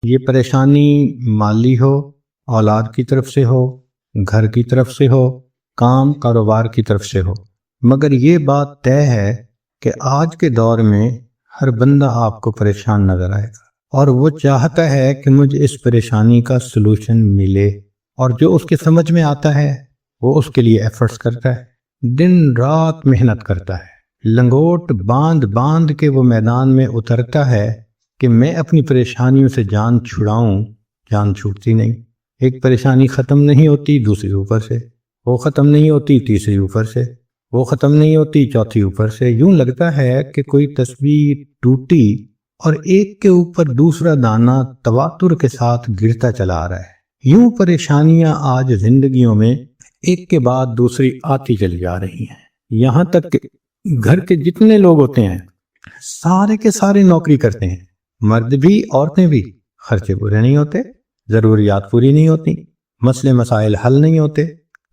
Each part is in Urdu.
یہ پریشانی مالی ہو، اولاد کی طرف سے ہو، گھر کی طرف سے ہو، کام کاروبار کی طرف سے ہو، مگر یہ بات طے ہے کہ آج کے دور میں ہر بندہ آپ کو پریشان نظر آئے گا، اور وہ چاہتا ہے کہ مجھے اس پریشانی کا سلوشن ملے، اور جو اس کے سمجھ میں آتا ہے وہ اس کے لیے ایفرٹس کرتا ہے، دن رات محنت کرتا ہے، لنگوٹ باندھ باندھ کے وہ میدان میں اترتا ہے کہ میں اپنی پریشانیوں سے جان چھڑاؤں، جان چھوٹتی نہیں۔ ایک پریشانی ختم نہیں ہوتی، دوسری اوپر سے، وہ ختم نہیں ہوتی، تیسری اوپر سے، وہ ختم نہیں ہوتی، چوتھی اوپر سے۔ یوں لگتا ہے کہ کوئی تسبیح ٹوٹی اور ایک کے اوپر دوسرا دانہ تواتر کے ساتھ گرتا چلا آ رہا ہے۔ یوں پریشانیاں آج زندگیوں میں ایک کے بعد دوسری آتی چلی جا رہی ہیں، یہاں تک کہ گھر کے جتنے لوگ ہوتے ہیں سارے کے سارے نوکری کرتے ہیں، مرد بھی عورتیں بھی، خرچے پورے نہیں ہوتے، ضروریات پوری نہیں ہوتی، مسئلے مسائل حل نہیں ہوتے،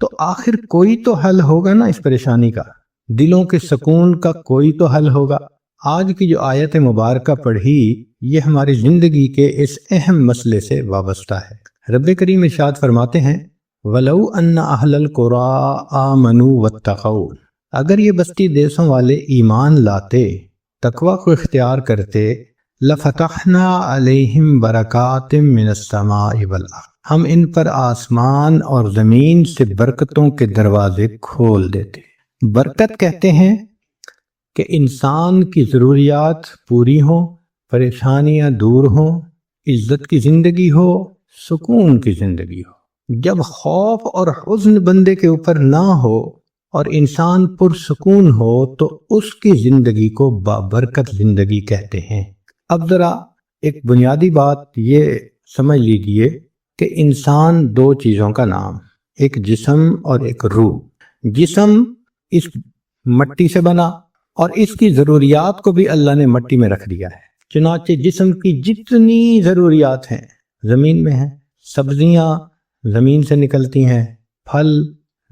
تو آخر کوئی تو حل ہوگا نا اس پریشانی کا، دلوں کے سکون کا کوئی تو حل ہوگا۔ آج کی جو آیت مبارکہ پڑھی یہ ہماری زندگی کے اس اہم مسئلے سے وابستہ ہے۔ رب کریم ارشاد فرماتے ہیں وَلَوْ أَنَّ أَهْلَ الْقُرَىٰ آمَنُوا وَاتَّقَوْا، اگر یہ بستی دیسوں والے ایمان لاتے، تقوی کو اختیار کرتے، لَفَتَحْنَا عَلَيْهِمْ بَرَكَاتٍ مِّنَ السَّمَاءِ وَالْأَرْضِ، ہم ان پر آسمان اور زمین سے برکتوں کے دروازے کھول دیتے۔ برکت کہتے ہیں کہ انسان کی ضروریات پوری ہوں، پریشانیاں دور ہوں، عزت کی زندگی ہو، سکون کی زندگی ہو۔ جب خوف اور حزن بندے کے اوپر نہ ہو اور انسان پرسکون ہو تو اس کی زندگی کو بابرکت زندگی کہتے ہیں۔ اب ذرا ایک بنیادی بات یہ سمجھ لیجئے کہ انسان دو چیزوں کا نام، ایک جسم اور ایک روح۔ جسم اس مٹی سے بنا اور اس کی ضروریات کو بھی اللہ نے مٹی میں رکھ دیا ہے، چنانچہ جسم کی جتنی ضروریات ہیں زمین میں ہیں، سبزیاں زمین سے نکلتی ہیں، پھل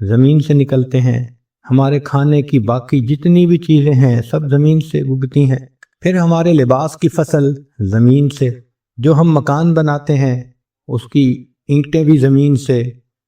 زمین سے نکلتے ہیں، ہمارے کھانے کی باقی جتنی بھی چیزیں ہیں سب زمین سے اگتی ہیں، پھر ہمارے لباس کی فصل زمین سے، جو ہم مکان بناتے ہیں اس کی اینٹیں بھی زمین سے،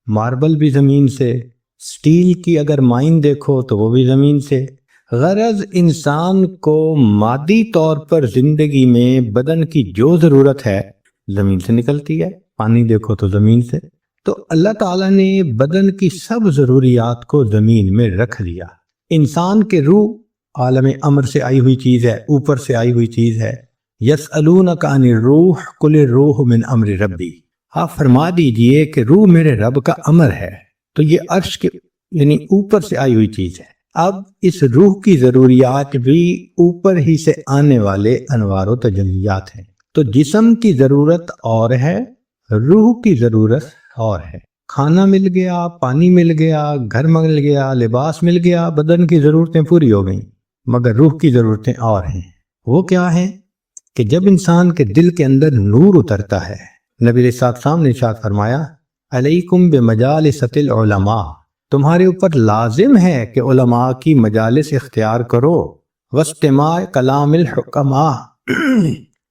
ماربل بھی زمین سے، سٹیل کی اگر مائن دیکھو تو وہ بھی زمین سے۔ غرض انسان کو مادی طور پر زندگی میں بدن کی جو ضرورت ہے زمین سے نکلتی ہے، پانی دیکھو تو زمین سے۔ تو اللہ تعالیٰ نے بدن کی سب ضروریات کو زمین میں رکھ دیا۔ انسان کے روح عالم امر سے آئی ہوئی چیز ہے، اوپر سے آئی ہوئی چیز ہے۔ یسألونک عن الروح قل الروح من امر ربی، آپ فرما دیجئے کہ روح میرے رب کا امر ہے، تو یہ عرش کے یعنی اوپر سے آئی ہوئی چیز ہے۔ اب اس روح کی ضروریات بھی اوپر ہی سے آنے والے انوار و تجلیات ہیں۔ تو جسم کی ضرورت اور ہے، روح کی ضرورت اور ہے۔ کھانا مل گیا، پانی مل گیا، گھر مل گیا، لباس مل گیا، بدن کی ضرورتیں پوری ہو گئیں، مگر روح کی ضرورتیں اور ہیں۔ وہ کیا ہیں کہ جب انسان کے دل کے اندر نور اترتا ہے، نبی علیہ السلام نے ارشاد فرمایا علیکم بمجالس العلماء، تمہارے اوپر لازم ہے کہ علماء کی مجالس اختیار کرو، واستماع کلام الحکماء،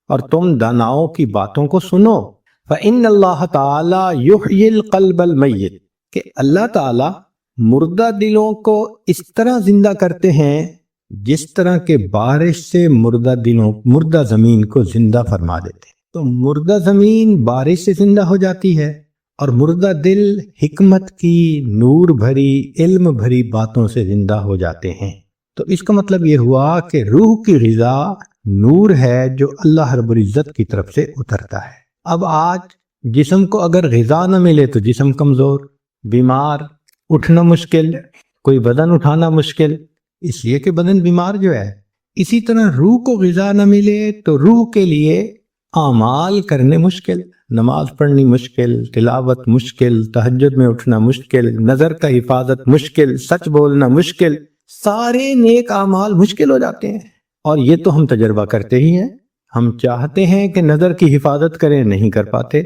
اور تم داناؤں کی باتوں کو سنو، فإن اللہ تعالی یحیی القلب المیت، کہ اللہ تعالی مردہ دلوں کو اس طرح زندہ کرتے ہیں جس طرح کہ بارش سے مردہ زمین کو زندہ فرما دیتے ہیں۔ تو مردہ زمین بارش سے زندہ ہو جاتی ہے اور مردہ دل حکمت کی نور بھری علم بھری باتوں سے زندہ ہو جاتے ہیں۔ تو اس کا مطلب یہ ہوا کہ روح کی غذا نور ہے جو اللہ رب العزت کی طرف سے اترتا ہے۔ اب آج جسم کو اگر غذا نہ ملے تو جسم کمزور، بیمار، اٹھنا مشکل، کوئی بدن اٹھانا مشکل، اس لیے کہ بدن بیمار جو ہے۔ اسی طرح روح کو غذا نہ ملے تو روح کے لیے اعمال کرنے مشکل، نماز پڑھنی مشکل، تلاوت مشکل، تہجد میں اٹھنا مشکل، نظر کا حفاظت مشکل، سچ بولنا مشکل، سارے نیک اعمال مشکل ہو جاتے ہیں۔ اور یہ تو ہم تجربہ کرتے ہی ہیں۔ ہم چاہتے ہیں کہ نظر کی حفاظت کریں، نہیں کر پاتے۔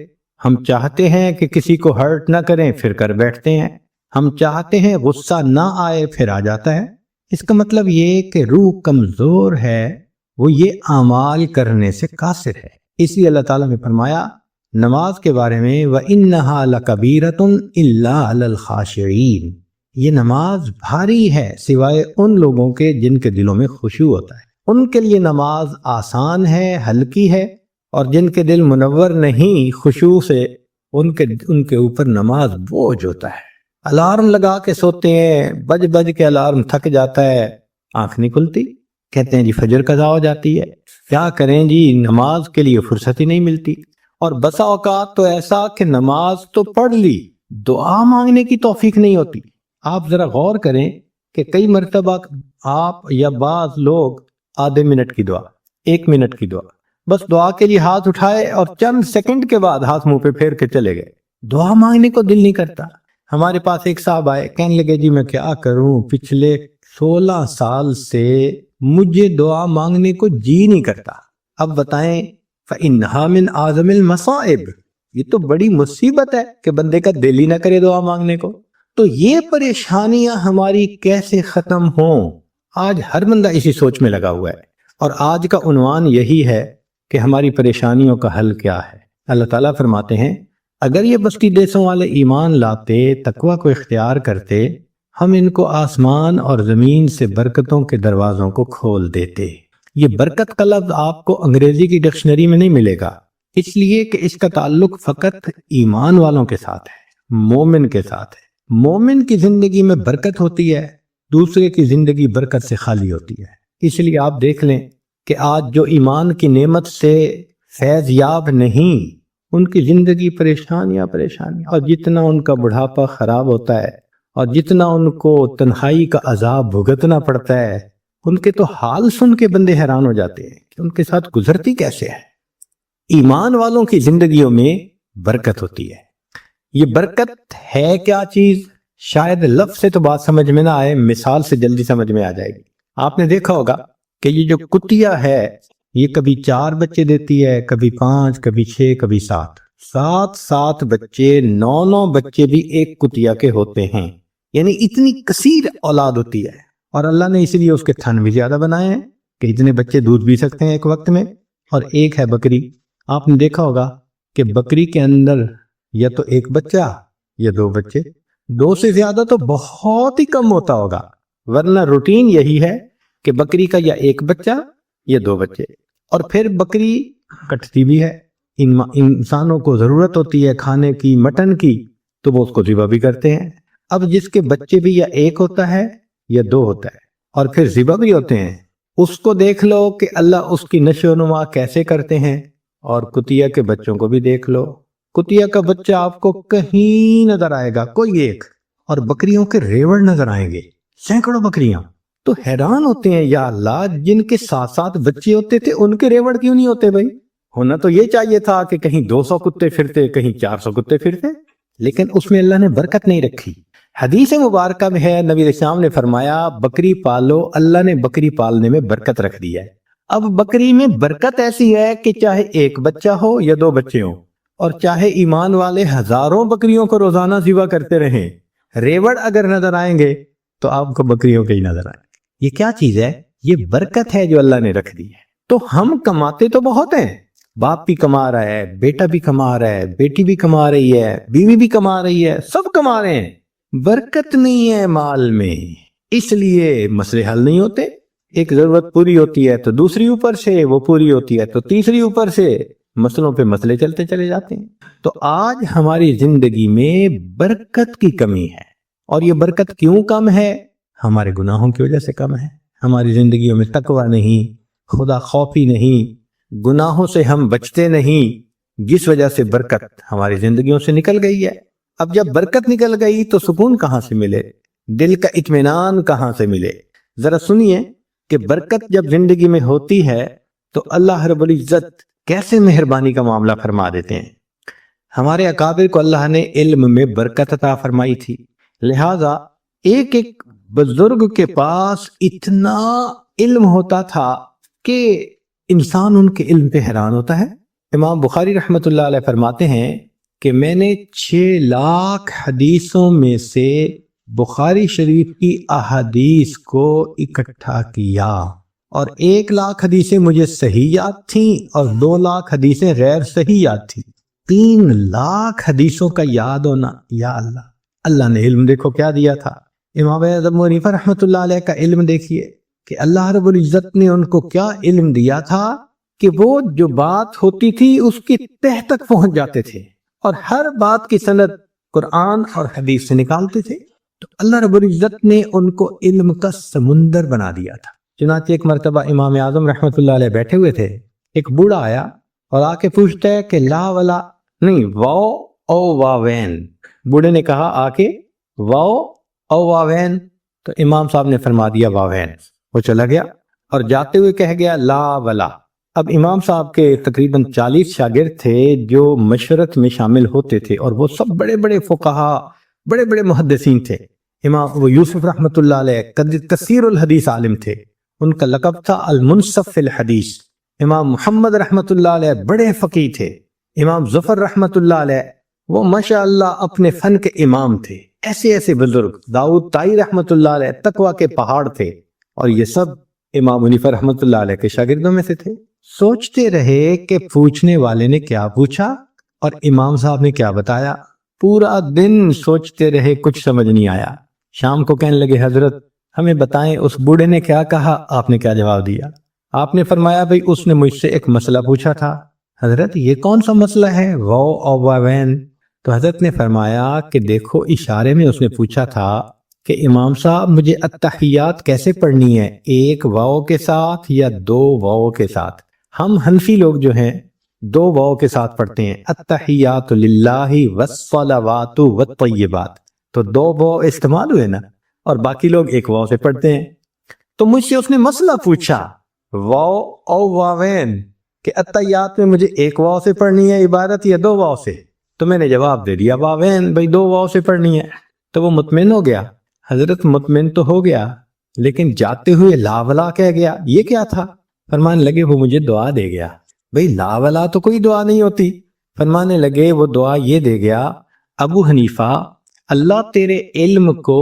ہم چاہتے ہیں کہ کسی کو ہرٹ نہ کریں، پھر کر بیٹھتے ہیں۔ ہم چاہتے ہیں غصہ نہ آئے، پھر آ جاتا ہے۔ اس کا مطلب یہ کہ روح کمزور ہے، وہ یہ اعمال کرنے سے قاصر ہے۔ اس لیے اللہ تعالیٰ نے فرمایا نماز کے بارے میں وَإِنَّهَا لَكَبِيرَةٌ إِلَّا عَلَى الْخَاشِعِينَ، یہ نماز بھاری ہے سوائے ان لوگوں کے جن کے دلوں میں خشوع ہوتا ہے، ان کے لیے نماز آسان ہے، ہلکی ہے، اور جن کے دل منور نہیں خشوع سے ان کے اوپر نماز بوجھ ہوتا ہے۔ الارم لگا کے سوتے ہیں، بج بج کے الارم تھک جاتا ہے، آنکھ نہیں کھلتی، کہتے ہیں جی فجر قضا ہو جاتی ہے، کیا کریں جی نماز کے لیے فرصت ہی نہیں ملتی۔ اور بسا اوقات تو ایسا کہ نماز تو پڑھ لی، دعا مانگنے کی توفیق نہیں ہوتی۔ آپ ذرا غور کریں کہ کئی مرتبہ آپ یا بعض لوگ آدھے منٹ کی دعا، 1 منٹ کی دعا، بس دعا کے لیے ہاتھ اٹھائے اور چند سیکنڈ کے بعد ہاتھ منہ پہ پھیر کے چلے گئے، دعا مانگنے کو دل نہیں کرتا۔ ہمارے پاس ایک صاحب آئے، کہنے لگے جی میں کیا کروں، پچھلے 16 سال سے مجھے دعا مانگنے کو جی نہیں کرتا۔ اب بتائیں فَإِنَّهَا مِنْ أَعْظَمِ الْمَصَائِبِ، یہ تو بڑی مصیبت ہے کہ بندے کا دل ہی نہ کرے دعا مانگنے کو۔ تو یہ پریشانیاں ہماری کیسے ختم ہوں؟ آج ہر بندہ اسی سوچ میں لگا ہوا ہے، اور آج کا عنوان یہی ہے کہ ہماری پریشانیوں کا حل کیا ہے۔ اللہ تعالیٰ فرماتے ہیں اگر یہ بستی دیسوں والے ایمان لاتے، تقوی کو اختیار کرتے، ہم ان کو آسمان اور زمین سے برکتوں کے دروازوں کو کھول دیتے۔ یہ برکت کا لفظ آپ کو انگریزی کی ڈکشنری میں نہیں ملے گا، اس لیے کہ اس کا تعلق فقط ایمان والوں کے ساتھ ہے، مومن کے ساتھ ہے۔ مومن کی زندگی میں برکت ہوتی ہے، دوسرے کی زندگی برکت سے خالی ہوتی ہے۔ اس لیے آپ دیکھ لیں کہ آج جو ایمان کی نعمت سے فیض یاب نہیں، ان کی زندگی پریشانیاں، اور جتنا ان کا بڑھاپا خراب ہوتا ہے اور جتنا ان کو تنہائی کا عذاب بھگتنا پڑتا ہے، ان کے تو حال سن کے بندے حیران ہو جاتے ہیں کہ ان کے ساتھ گزرتی کیسے ہے۔ ایمان والوں کی زندگیوں میں برکت ہوتی ہے۔ یہ برکت ہے کیا چیز؟ شاید لفظ سے تو بات سمجھ میں نہ آئے، مثال سے جلدی سمجھ میں آ جائے گی۔ آپ نے دیکھا ہوگا کہ یہ جو کتیا ہے یہ کبھی 4 بچے دیتی ہے، کبھی 5، کبھی 6، کبھی 7 بچے، 9 بچے بھی ایک کتیا کے ہوتے ہیں، یعنی اتنی کثیر اولاد ہوتی ہے۔ اور اللہ نے اس لیے اس کے تھن بھی زیادہ بنائے ہیں کہ اتنے بچے دودھ پی سکتے ہیں ایک وقت میں۔ اور ایک ہے بکری، آپ نے دیکھا ہوگا کہ بکری کے اندر یا تو ایک بچہ یا 2 بچے، 2 سے زیادہ تو بہت ہی کم ہوتا ہوگا، ورنہ روٹین یہی ہے کہ بکری کا یا ایک بچہ یا 2 بچے۔ اور پھر بکری کٹتی بھی ہے، انسانوں کو ضرورت ہوتی ہے کھانے کی، مٹن کی، تو وہ اس کو ذبح بھی کرتے ہیں۔ اب جس کے بچے بھی یا ایک ہوتا ہے یا 2 ہوتا ہے اور پھر ذبح بھی ہوتے ہیں، اس کو دیکھ لو کہ اللہ اس کی نشو و نما کیسے کرتے ہیں۔ اور کتیا کے بچوں کو بھی دیکھ لو، کتیا کا بچہ آپ کو کہیں نظر آئے گا کوئی ایک، اور بکریوں کے ریوڑ نظر آئیں گے، سینکڑوں بکریاں۔ تو حیران ہوتے ہیں یا اللہ، جن کے 7 بچے ہوتے تھے ان کے ریوڑ کیوں نہیں ہوتے بھائی؟ ہونا تو یہ چاہیے تھا کہ کہیں 200 کتے پھرتے، کہیں 400 کتے پھرتے، لیکن اس میں اللہ نے برکت نہیں رکھی۔ حدیث مبارکہ میں ہے، نبی اسلام نے فرمایا بکری پالو، اللہ نے بکری پالنے میں برکت رکھ دی ہے۔ اب بکری میں برکت ایسی ہے کہ چاہے ایک بچہ ہو یا 2 بچے ہوں، اور چاہے ایمان والے ہزاروں بکریوں کو روزانہ ذبح کرتے رہیں، ریوڑ اگر نظر آئیں گے تو آپ کو بکریوں کے ہی نظر آئیں گے۔ یہ کیا چیز ہے؟ یہ برکت ہے جو اللہ نے رکھ دی ہے۔ تو ہم کماتے تو بہت ہیں، باپ بھی کما رہا ہے، بیٹا بھی کما رہا ہے، بیٹی بھی کما رہی ہے، بیوی بھی کما رہی ہے، سب کما رہے ہیں، برکت نہیں ہے مال میں، اس لیے مسئلے حل نہیں ہوتے۔ ایک ضرورت پوری ہوتی ہے تو دوسری اوپر سے، وہ پوری ہوتی ہے تو تیسری اوپر سے، مسئلوں پہ مسئلے چلتے چلے جاتے ہیں۔ تو آج ہماری زندگی میں برکت کی کمی ہے، اور یہ برکت کیوں کم ہے؟ ہمارے گناہوں کی وجہ سے کم ہے۔ ہماری زندگیوں میں تقوی نہیں، خدا خوفی نہیں، گناہوں سے ہم بچتے نہیں، جس وجہ سے برکت ہماری زندگیوں سے نکل گئی ہے۔ اب جب برکت نکل گئی تو سکون کہاں سے ملے؟ دل کا اطمینان کہاں سے ملے؟ ذرا سنیے کہ برکت جب زندگی میں ہوتی ہے تو اللہ رب العزت کیسے مہربانی کا معاملہ فرما دیتے ہیں۔ ہمارے اکابر کو اللہ نے علم میں برکت عطا فرمائی تھی، لہذا ایک ایک بزرگ کے پاس اتنا علم ہوتا تھا کہ انسان ان کے علم پہ حیران ہوتا ہے۔ امام بخاری رحمۃ اللہ علیہ فرماتے ہیں کہ میں نے 6 لاکھ حدیثوں میں سے بخاری شریف کی احادیث کو اکٹھا کیا، اور 1,00,000 حدیثیں مجھے صحیح یاد تھیں اور 2,00,000 حدیثیں غیر صحیح یاد تھیں۔ 3,00,000 حدیثوں کا یاد ہونا، یا اللہ! اللہ نے علم دیکھو کیا دیا تھا۔ امام اعظم حنیفہ رحمۃ اللہ علیہ کا علم دیکھیے کہ اللہ رب العزت نے ان کو کیا علم دیا تھا کہ وہ جو بات ہوتی تھی اس کی تہ تک پہنچ جاتے تھے اور ہر بات کی سند قرآن اور حدیث سے نکالتے تھے۔ تو اللہ رب العزت نے ان کو علم کا سمندر بنا دیا تھا۔ چنانچہ ایک مرتبہ امام اعظم رحمۃ اللہ علیہ بیٹھے ہوئے تھے، ایک بوڑھا آیا اور آ کے پوچھتا ہے کہ لا ولا نہیں واو او واوین۔ بوڑھے نے کہا آ کے واو او واوین، تو امام صاحب نے فرما دیا واوین۔ وہ چلا گیا اور جاتے ہوئے کہہ گیا لا ولا۔ اب امام صاحب کے تقریباً 40 شاگرد تھے جو مشورت میں شامل ہوتے تھے اور وہ سب بڑے بڑے فقہا، بڑے بڑے محدثین تھے۔ امام وہ یوسف رحمۃ اللہ علیہ کثیر الحدیث عالم تھے، ان کا لقب تھا المنصف فی الحدیث۔ امام محمد رحمۃ اللہ علیہ بڑے فقیہ تھے۔ امام ظفر رحمۃ اللہ علیہ وہ ماشاء اللہ اپنے فن کے امام تھے۔ ایسے ایسے بزرگ، داؤد طائی رحمۃ اللہ علیہ تقویٰ کے پہاڑ تھے، اور یہ سب امام حنیفہ رحمۃ اللہ علیہ کے شاگردوں میں سے تھے۔ سوچتے رہے کہ پوچھنے والے نے کیا پوچھا اور امام صاحب نے کیا بتایا۔ پورا دن سوچتے رہے، کچھ سمجھ نہیں آیا۔ شام کو کہنے لگے حضرت ہمیں بتائیں اس بوڑھے نے کیا کہا، آپ نے کیا جواب دیا؟ آپ نے فرمایا بھئی اس نے مجھ سے ایک مسئلہ پوچھا تھا۔ حضرت یہ کون سا مسئلہ ہے واو اور واوین؟ تو حضرت نے فرمایا کہ دیکھو اشارے میں اس نے پوچھا تھا کہ امام صاحب مجھے التحیات کیسے پڑھنی ہے، ایک واو کے ساتھ یا 2 واو کے ساتھ؟ ہم حنفی لوگ جو ہیں 2 واو کے ساتھ پڑھتے ہیں، التحیات للہ والصلوات والطیبات، تو 2 واو استعمال ہوئے نا، اور باقی لوگ 1 واو سے پڑھتے ہیں۔ تو مجھ سے اس نے مسئلہ پوچھا واو او واوین کہ التحیات میں مجھے 1 واو سے پڑھنی ہے عبادت یا 2 واو سے؟ تو میں نے جواب دے دیا واوین، بھئی 2 واو سے پڑھنی ہے۔ تو وہ مطمئن ہو گیا۔ حضرت مطمئن تو ہو گیا لیکن جاتے ہوئے لا ولا کہہ گیا، یہ کیا تھا؟ فرمانے لگے وہ مجھے دعا دے گیا۔ بھئی لا ولا تو کوئی دعا نہیں ہوتی۔ فرمانے لگے وہ دعا یہ دے گیا، ابو حنیفہ اللہ تیرے علم کو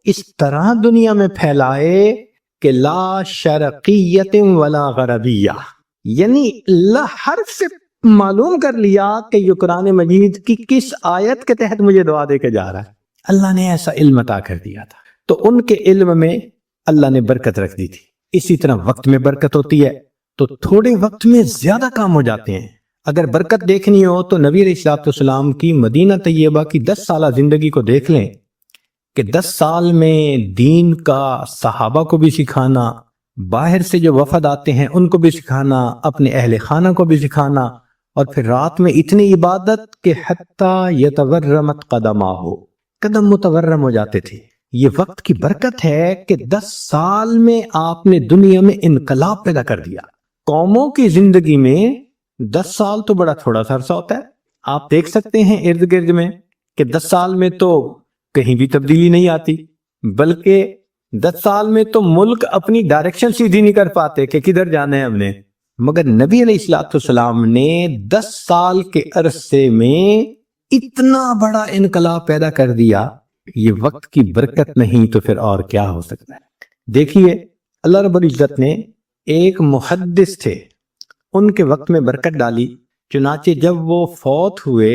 اس طرح دنیا میں پھیلائے کہ لا شرقیت ولا غربیہ، یعنی اللہ حرف سے معلوم کر لیا کہ یہ قرآن مجید کی کس آیت کے تحت مجھے دعا دے کے جا رہا ہے۔ اللہ نے ایسا علم عطا کر دیا تھا، تو ان کے علم میں اللہ نے برکت رکھ دی تھی۔ اسی طرح وقت میں برکت ہوتی ہے تو تھوڑے وقت میں زیادہ کام ہو جاتے ہیں۔ اگر برکت دیکھنی ہو تو نبی علیہ الصلوۃ والسلام کی مدینہ طیبہ کی 10 سالہ زندگی کو دیکھ لیں کہ 10 سال میں دین کا صحابہ کو بھی سکھانا، باہر سے جو وفد آتے ہیں ان کو بھی سکھانا، اپنے اہل خانہ کو بھی سکھانا، اور پھر رات میں اتنی عبادت کہ حتیٰ یتورمت قدماہ، قدم متورم ہو جاتے تھے۔ یہ وقت کی برکت ہے کہ 10 سال میں آپ نے دنیا میں انقلاب پیدا کر دیا۔ قوموں کی زندگی میں 10 سال تو بڑا تھوڑا سا عرصہ ہوتا ہے۔ آپ دیکھ سکتے ہیں ارد گرد میں کہ 10 سال میں تو کہیں بھی تبدیلی نہیں آتی، بلکہ 10 سال میں تو ملک اپنی ڈائریکشن سیدھی نہیں کر پاتے کہ کدھر جانا ہے ہم نے۔ مگر نبی علیہ الصلوۃ والسلام نے 10 سال کے عرصے میں اتنا بڑا انقلاب پیدا کر دیا۔ یہ وقت کی برکت نہیں تو پھر اور کیا ہو سکتا ہے؟ دیکھیے اللہ رب العزت نے ایک محدث تھے، ان کے وقت میں برکت ڈالی۔ چنانچہ جب وہ فوت ہوئے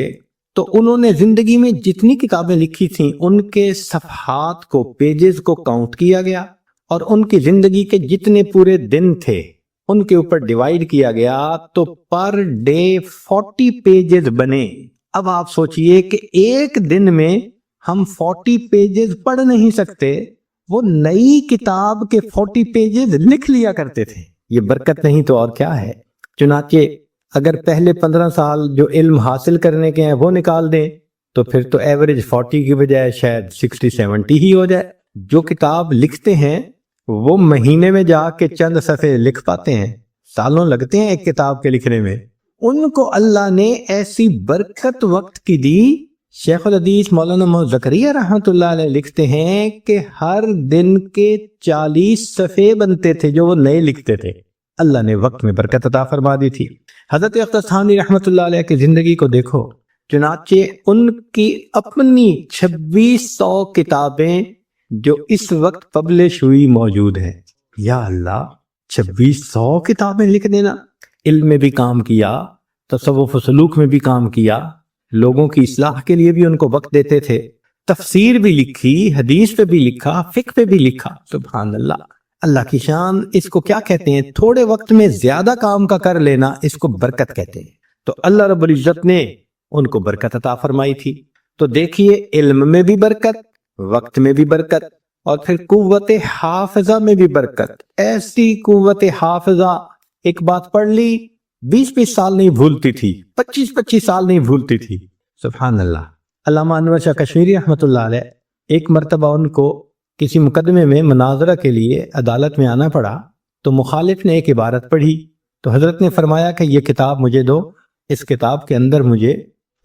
تو انہوں نے زندگی میں جتنی کتابیں لکھی تھیں ان کے صفحات کو، پیجز کو کاؤنٹ کیا گیا، اور ان کی زندگی کے جتنے پورے دن تھے ان کے اوپر ڈیوائیڈ کیا گیا، تو پر ڈے 40 پیجز بنے۔ اب آپ سوچئے کہ ایک دن میں ہم 40 پیجز پڑھ نہیں سکتے، وہ نئی کتاب کے 40 پیجز لکھ لیا کرتے تھے۔ یہ برکت نہیں تو اور کیا ہے؟ چنانچہ اگر پہلے 15 سال جو علم حاصل کرنے کے ہیں وہ نکال دیں تو پھر تو ایوریج 40 کی بجائے شاید 60-70 ہی ہو جائے۔ جو کتاب لکھتے ہیں وہ مہینے میں جا کے چند صفحے لکھ پاتے ہیں، سالوں لگتے ہیں ایک کتاب کے لکھنے میں۔ ان کو اللہ نے ایسی برکت وقت کی دی۔ شیخ الحدیث مولانا محمد زکریا رحمۃ اللہ علیہ لکھتے ہیں کہ ہر دن کے 40 صفحے بنتے تھے جو وہ نئے لکھتے تھے۔ اللہ نے وقت میں برکت عطا فرما دی تھی۔ حضرت اختر ثانی رحمۃ اللہ علیہ کی زندگی کو دیکھو، چنانچہ ان کی اپنی 2600 کتابیں جو اس وقت پبلش ہوئی موجود ہیں۔ یا اللہ، 2600 کتابیں لکھ دینا. علم میں بھی کام کیا، تصوف و سلوک میں بھی کام کیا، لوگوں کی اصلاح کے لیے بھی ان کو وقت دیتے تھے، تفسیر بھی لکھی، حدیث پہ بھی لکھا، فقہ پہ بھی لکھا. سبحان اللہ، اللہ کی شان. اس کو کیا کہتے ہیں؟ تھوڑے وقت میں زیادہ کام کا کر لینا، اس کو برکت کہتے ہیں. تو اللہ رب العزت نے ان کو برکت عطا فرمائی تھی. تو دیکھیے، علم میں بھی برکت، وقت میں بھی برکت، اور پھر قوت حافظہ میں بھی برکت. ایسی قوت حافظہ، ایک بات پڑھ لی 20-20 سال نہیں بھولتی تھی، 25-25 سال نہیں بھولتی تھی. سبحان اللہ. علامہ انور شاہ کشمیری رحمۃ اللہ علیہ، ایک مرتبہ ان کو کسی مقدمے میں مناظرہ کے لیے عدالت میں آنا پڑا، تو مخالف نے ایک عبارت پڑھی، تو حضرت نے فرمایا کہ یہ کتاب مجھے دو، اس کتاب کے اندر مجھے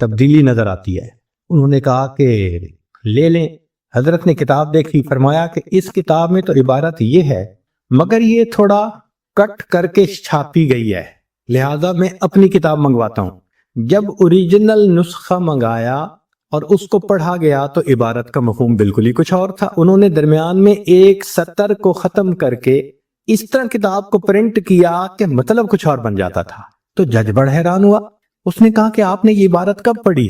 تبدیلی نظر آتی ہے. انہوں نے کہا کہ لے لیں. حضرت نے کتاب دیکھی، فرمایا کہ اس کتاب میں تو عبارت یہ ہے، مگر یہ تھوڑا کٹ کر کے چھاپی گئی ہے، لہذا میں اپنی کتاب منگواتا ہوں. جب اوریجنل نسخہ منگایا اور اس کو پڑھا گیا تو عبارت کا مفہوم بالکل ہی کچھ اور تھا. انہوں نے درمیان میں ایک سطر کو ختم کر کے اس طرح کتاب کو پرنٹ کیا کہ مطلب کچھ اور بن جاتا تھا. تو جج بڑا حیران ہوا. اس نے کہا کہ آپ نے یہ عبارت کب پڑھی؟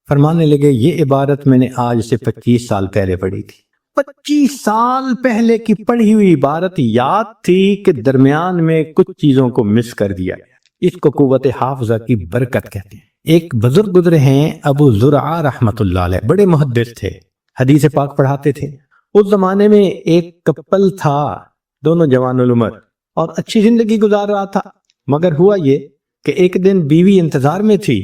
فرمانے لگے یہ عبارت میں نے آج سے 25 سال پہلے پڑھی تھی. 25 سال پہلے کی پڑھی ہوئی عبارت یاد تھی کہ درمیان میں کچھ چیزوں کو مس کر دیا. اس کو قوت حافظہ کی برکت کہتے ہیں. ایک بزرگ گزرے ہیں ابو زرعہ رحمت اللہ علیہ، بڑے محدث تھے، حدیث پاک پڑھاتے تھے. اس زمانے میں ایک کپل تھا، دونوں جوان العمر، اور اچھی زندگی گزار رہا تھا. مگر ہوا یہ کہ ایک دن بیوی انتظار میں تھی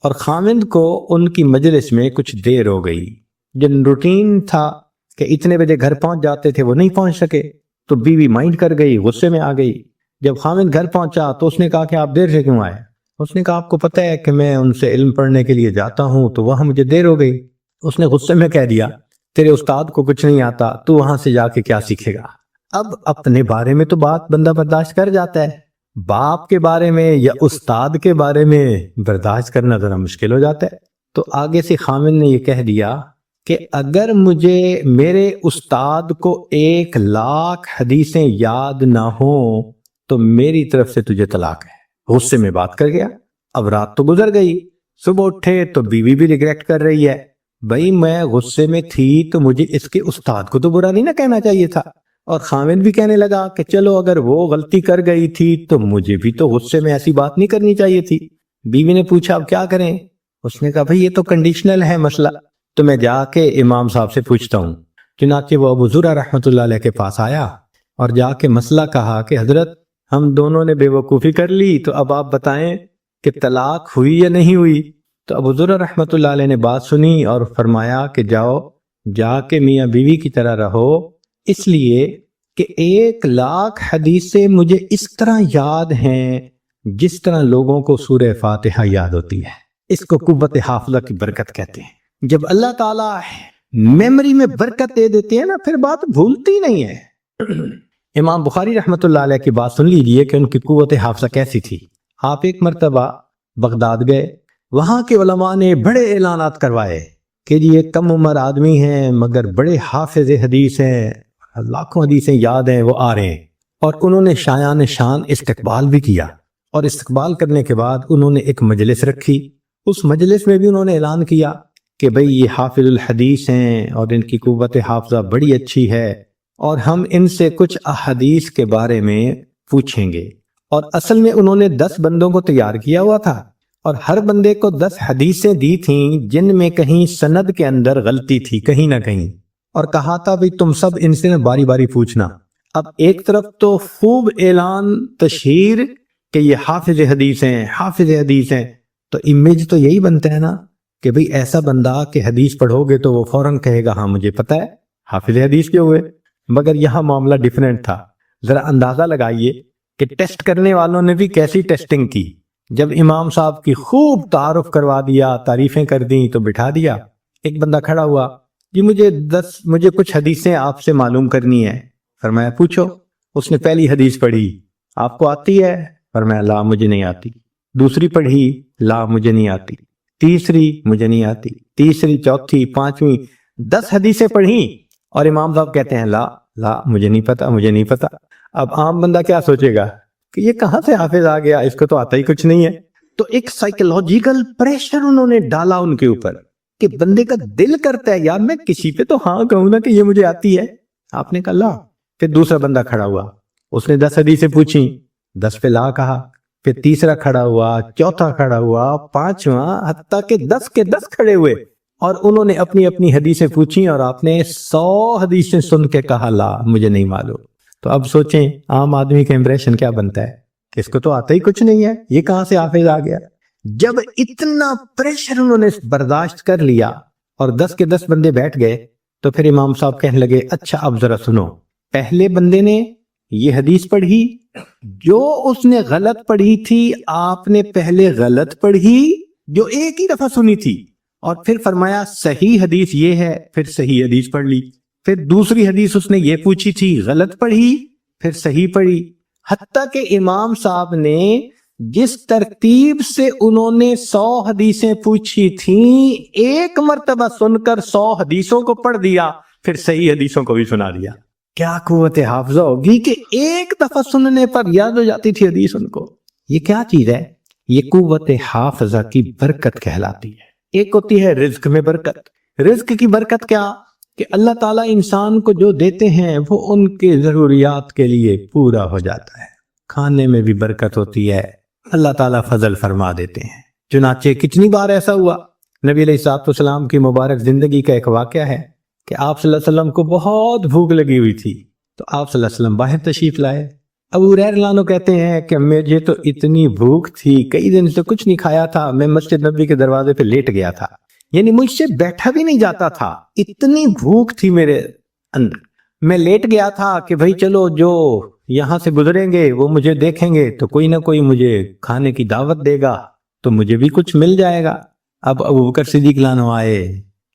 اور خاوند کو ان کی مجلس میں کچھ دیر ہو گئی. جن روٹین تھا کہ اتنے بجے گھر پہنچ جاتے تھے، وہ نہیں پہنچ سکے. تو بیوی مائنڈ کر گئی، غصے میں آ گئی. جب خاوند گھر پہنچا تو اس نے کہا کہ آپ دیر سے کیوں آئے؟ اس نے کہا آپ کو پتہ ہے کہ میں ان سے علم پڑھنے کے لیے جاتا ہوں، تو وہاں مجھے دیر ہو گئی. اس نے غصے میں کہہ دیا تیرے استاد کو کچھ نہیں آتا، تو وہاں سے جا کے کیا سیکھے گا؟ اب اپنے بارے میں تو بات بندہ برداشت کر جاتا ہے، باپ کے بارے میں یا استاد کے بارے میں برداشت کرنا ذرا مشکل ہو جاتا ہے. تو آگے سے خاوند نے یہ کہہ دیا کہ اگر مجھے میرے استاد کو 1,00,000 حدیثیں یاد نہ ہوں تو میری طرف سے تجھے طلاق ہے. غصے میں بات کر گیا. اب رات تو گزر گئی، صبح اٹھے تو بیوی بھی ریگریٹ کر رہی ہے، بھائی میں غصے میں تھی تو مجھے اس کے استاد کو تو برا نہیں نہ کہنا چاہیے تھا. اور خاوند بھی کہنے لگا کہ چلو اگر وہ غلطی کر گئی تھی تو مجھے بھی تو غصے میں ایسی بات نہیں کرنی چاہیے تھی. بیوی نے پوچھا اب کیا کریں؟ اس نے کہا بھائی یہ تو کنڈیشنل ہے مسئلہ، تو میں جا کے امام صاحب سے پوچھتا ہوں. چنانچہ وہ ابو زرعہ رحمۃ اللہ علیہ کے پاس آیا اور جا کے مسئلہ کہا کہ حضرت ہم دونوں نے بے وقوفی کر لی، تو اب آپ بتائیں کہ طلاق ہوئی یا نہیں ہوئی؟ تو ابو زرعہ رحمۃ اللہ علیہ نے بات سنی اور فرمایا کہ جاؤ جا کے میاں بیوی کی طرح رہو، اس لیے کہ 1,00,000 حدیثیں مجھے اس طرح یاد ہیں جس طرح لوگوں کو سورہ فاتحہ یاد ہوتی ہے. اس کو قوت حافظہ کی برکت کہتے ہیں. جب اللہ تعالیٰ میموری میں برکت دے دیتے ہیں نا، پھر بات بھولتی نہیں ہے. امام بخاری رحمۃ اللہ علیہ کی بات سن لیجئے کہ ان کی قوت حافظہ کیسی تھی. آپ ایک مرتبہ بغداد گئے، وہاں کے علماء نے بڑے اعلانات کروائے کہ یہ کم عمر آدمی ہیں مگر بڑے حافظ حدیث ہیں، لاکھوں حدیثیں یاد ہیں، وہ آ رہے ہیں. اور انہوں نے شایان شان استقبال بھی کیا، اور استقبال کرنے کے بعد انہوں نے ایک مجلس رکھی. اس مجلس میں بھی انہوں نے اعلان کیا کہ بھئی یہ حافظ الحدیث ہیں اور ان کی قوت حافظہ بڑی اچھی ہے، اور ہم ان سے کچھ احادیث کے بارے میں پوچھیں گے. اور اصل میں انہوں نے 10 بندوں کو تیار کیا ہوا تھا، اور ہر بندے کو 10 حدیثیں دی تھیں جن میں کہیں سند کے اندر غلطی تھی کہیں نہ کہیں، اور کہا تھا بھی تم سب ان سے باری باری پوچھنا. اب ایک طرف تو خوب اعلان تشہیر کہ یہ حافظ حدیث ہیں، حافظ حدیث ہیں، تو امیج تو یہی بنتا ہے نا کہ بھئی ایسا بندہ کہ حدیث پڑھو گے تو وہ فوراً کہے گا ہاں مجھے پتہ ہے حافظ حدیث کیوں ہوئے. مگر یہاں معاملہ ڈیفرنٹ تھا. ذرا اندازہ لگائیے کہ ٹیسٹ کرنے والوں نے بھی کیسی ٹیسٹنگ کی. جب امام صاحب کی خوب تعارف کروا دیا، تعریفیں کر دیں، تو بٹھا دیا. ایک بندہ کھڑا ہوا، جی مجھے کچھ حدیثیں آپ سے معلوم کرنی ہے. فرمایا پوچھو. اس نے پہلی حدیث پڑھی، آپ کو آتی ہے؟ فرمایا لا مجھے نہیں آتی. دوسری پڑھی، لا مجھے نہیں آتی. تیسری مجھے نہیں آتی. تیسری، چوتھی، پانچویں، 10 حدیثیں پڑھی، اور امام صاحب کہتے ہیں لا مجھے نہیں پتا، مجھے نہیں پتا. اب عام بندہ کیا سوچے گا کہ یہ کہاں سے حافظ آ گیا، اس کو تو آتا ہی کچھ نہیں ہے. تو ایک سائیکولوجیکل پریشر انہوں نے ڈالا ان کے اوپر کہ بندے کا دل کرتا ہے یار میں کسی پہ تو ہاں کہوں نا کہ یہ مجھے آتی ہے. آپ نے کہا لا. پھر دوسرا بندہ کھڑا ہوا، اس نے 10 حدیثیں پوچھی، 10 پہ لا کہا. پھر تیسرا کھڑا ہوا، چوتھا کھڑا ہوا، پانچواں، حتیٰ کہ 10 کے 10 کھڑے ہوئے اور انہوں نے اپنی اپنی حدیثیں پوچھی اور آپ نے 100 حدیثیں سن کے کہا لا مجھے نہیں معلوم. تو اب سوچیں عام آدمی کا امپریشن کیا بنتا ہے کہ اس کو تو آتا ہی کچھ نہیں ہے، یہ کہاں سے حافظ آ گیا. جب اتنا پریشر انہوں نے برداشت کر لیا اور 10 کے 10 بندے بیٹھ گئے تو پھر امام صاحب کہنے لگے اچھا اب ذرا سنو، پہلے بندے نے یہ حدیث پڑھی، جو اس نے غلط پڑھی تھی آپ نے پہلے غلط پڑھی جو ایک ہی دفعہ سنی تھی، اور پھر فرمایا صحیح حدیث یہ ہے، پھر صحیح حدیث پڑھ لی. پھر دوسری حدیث اس نے یہ پوچھی تھی، غلط پڑھی، پھر صحیح پڑھی. حتیٰ کہ امام صاحب نے جس ترتیب سے انہوں نے 100 حدیثیں پوچھی تھیں ایک مرتبہ سن کر 100 حدیثوں کو پڑھ دیا، پھر صحیح حدیثوں کو بھی سنا دیا. کیا قوت حافظہ ہوگی کہ ایک دفعہ سننے پر یاد ہو جاتی تھی حدیث ان کو. یہ کیا چیز ہے؟ یہ قوت حافظہ کی برکت کہلاتی ہے. ایک ہوتی ہے رزق میں برکت. رزق کی برکت کیا کہ اللہ تعالیٰ انسان کو جو دیتے ہیں وہ ان کے ضروریات کے لیے پورا ہو جاتا ہے. کھانے میں بھی برکت ہوتی ہے، اللہ تعالیٰ فضل فرما دیتے ہیں. چنانچہ کتنی بار ایسا ہوا، نبی علیہ الصلوۃ والسلام کی مبارک زندگی کا ایک واقعہ ہے کہ آپ صلی اللہ علیہ وسلم کو بہت بھوک لگی ہوئی تھی تو آپ صلی اللہ علیہ وسلم باہر تشریف لائے. ابو ہریرہ رضی اللہ عنہ کہتے ہیں کہ مجھے تو اتنی بھوک تھی، کئی دن سے کچھ نہیں کھایا تھا، میں مسجد نبوی کے دروازے پہ لیٹ گیا تھا، یعنی مجھ سے بیٹھا بھی نہیں جاتا تھا، اتنی بھوک تھی میرے اندر. میں لیٹ گیا تھا کہ بھائی چلو جو یہاں سے گزریں گے وہ مجھے دیکھیں گے تو کوئی نہ کوئی مجھے کھانے کی دعوت دے گا تو مجھے بھی کچھ مل جائے گا. اب ابو بکر صدیق رضی اللہ عنہ آئے،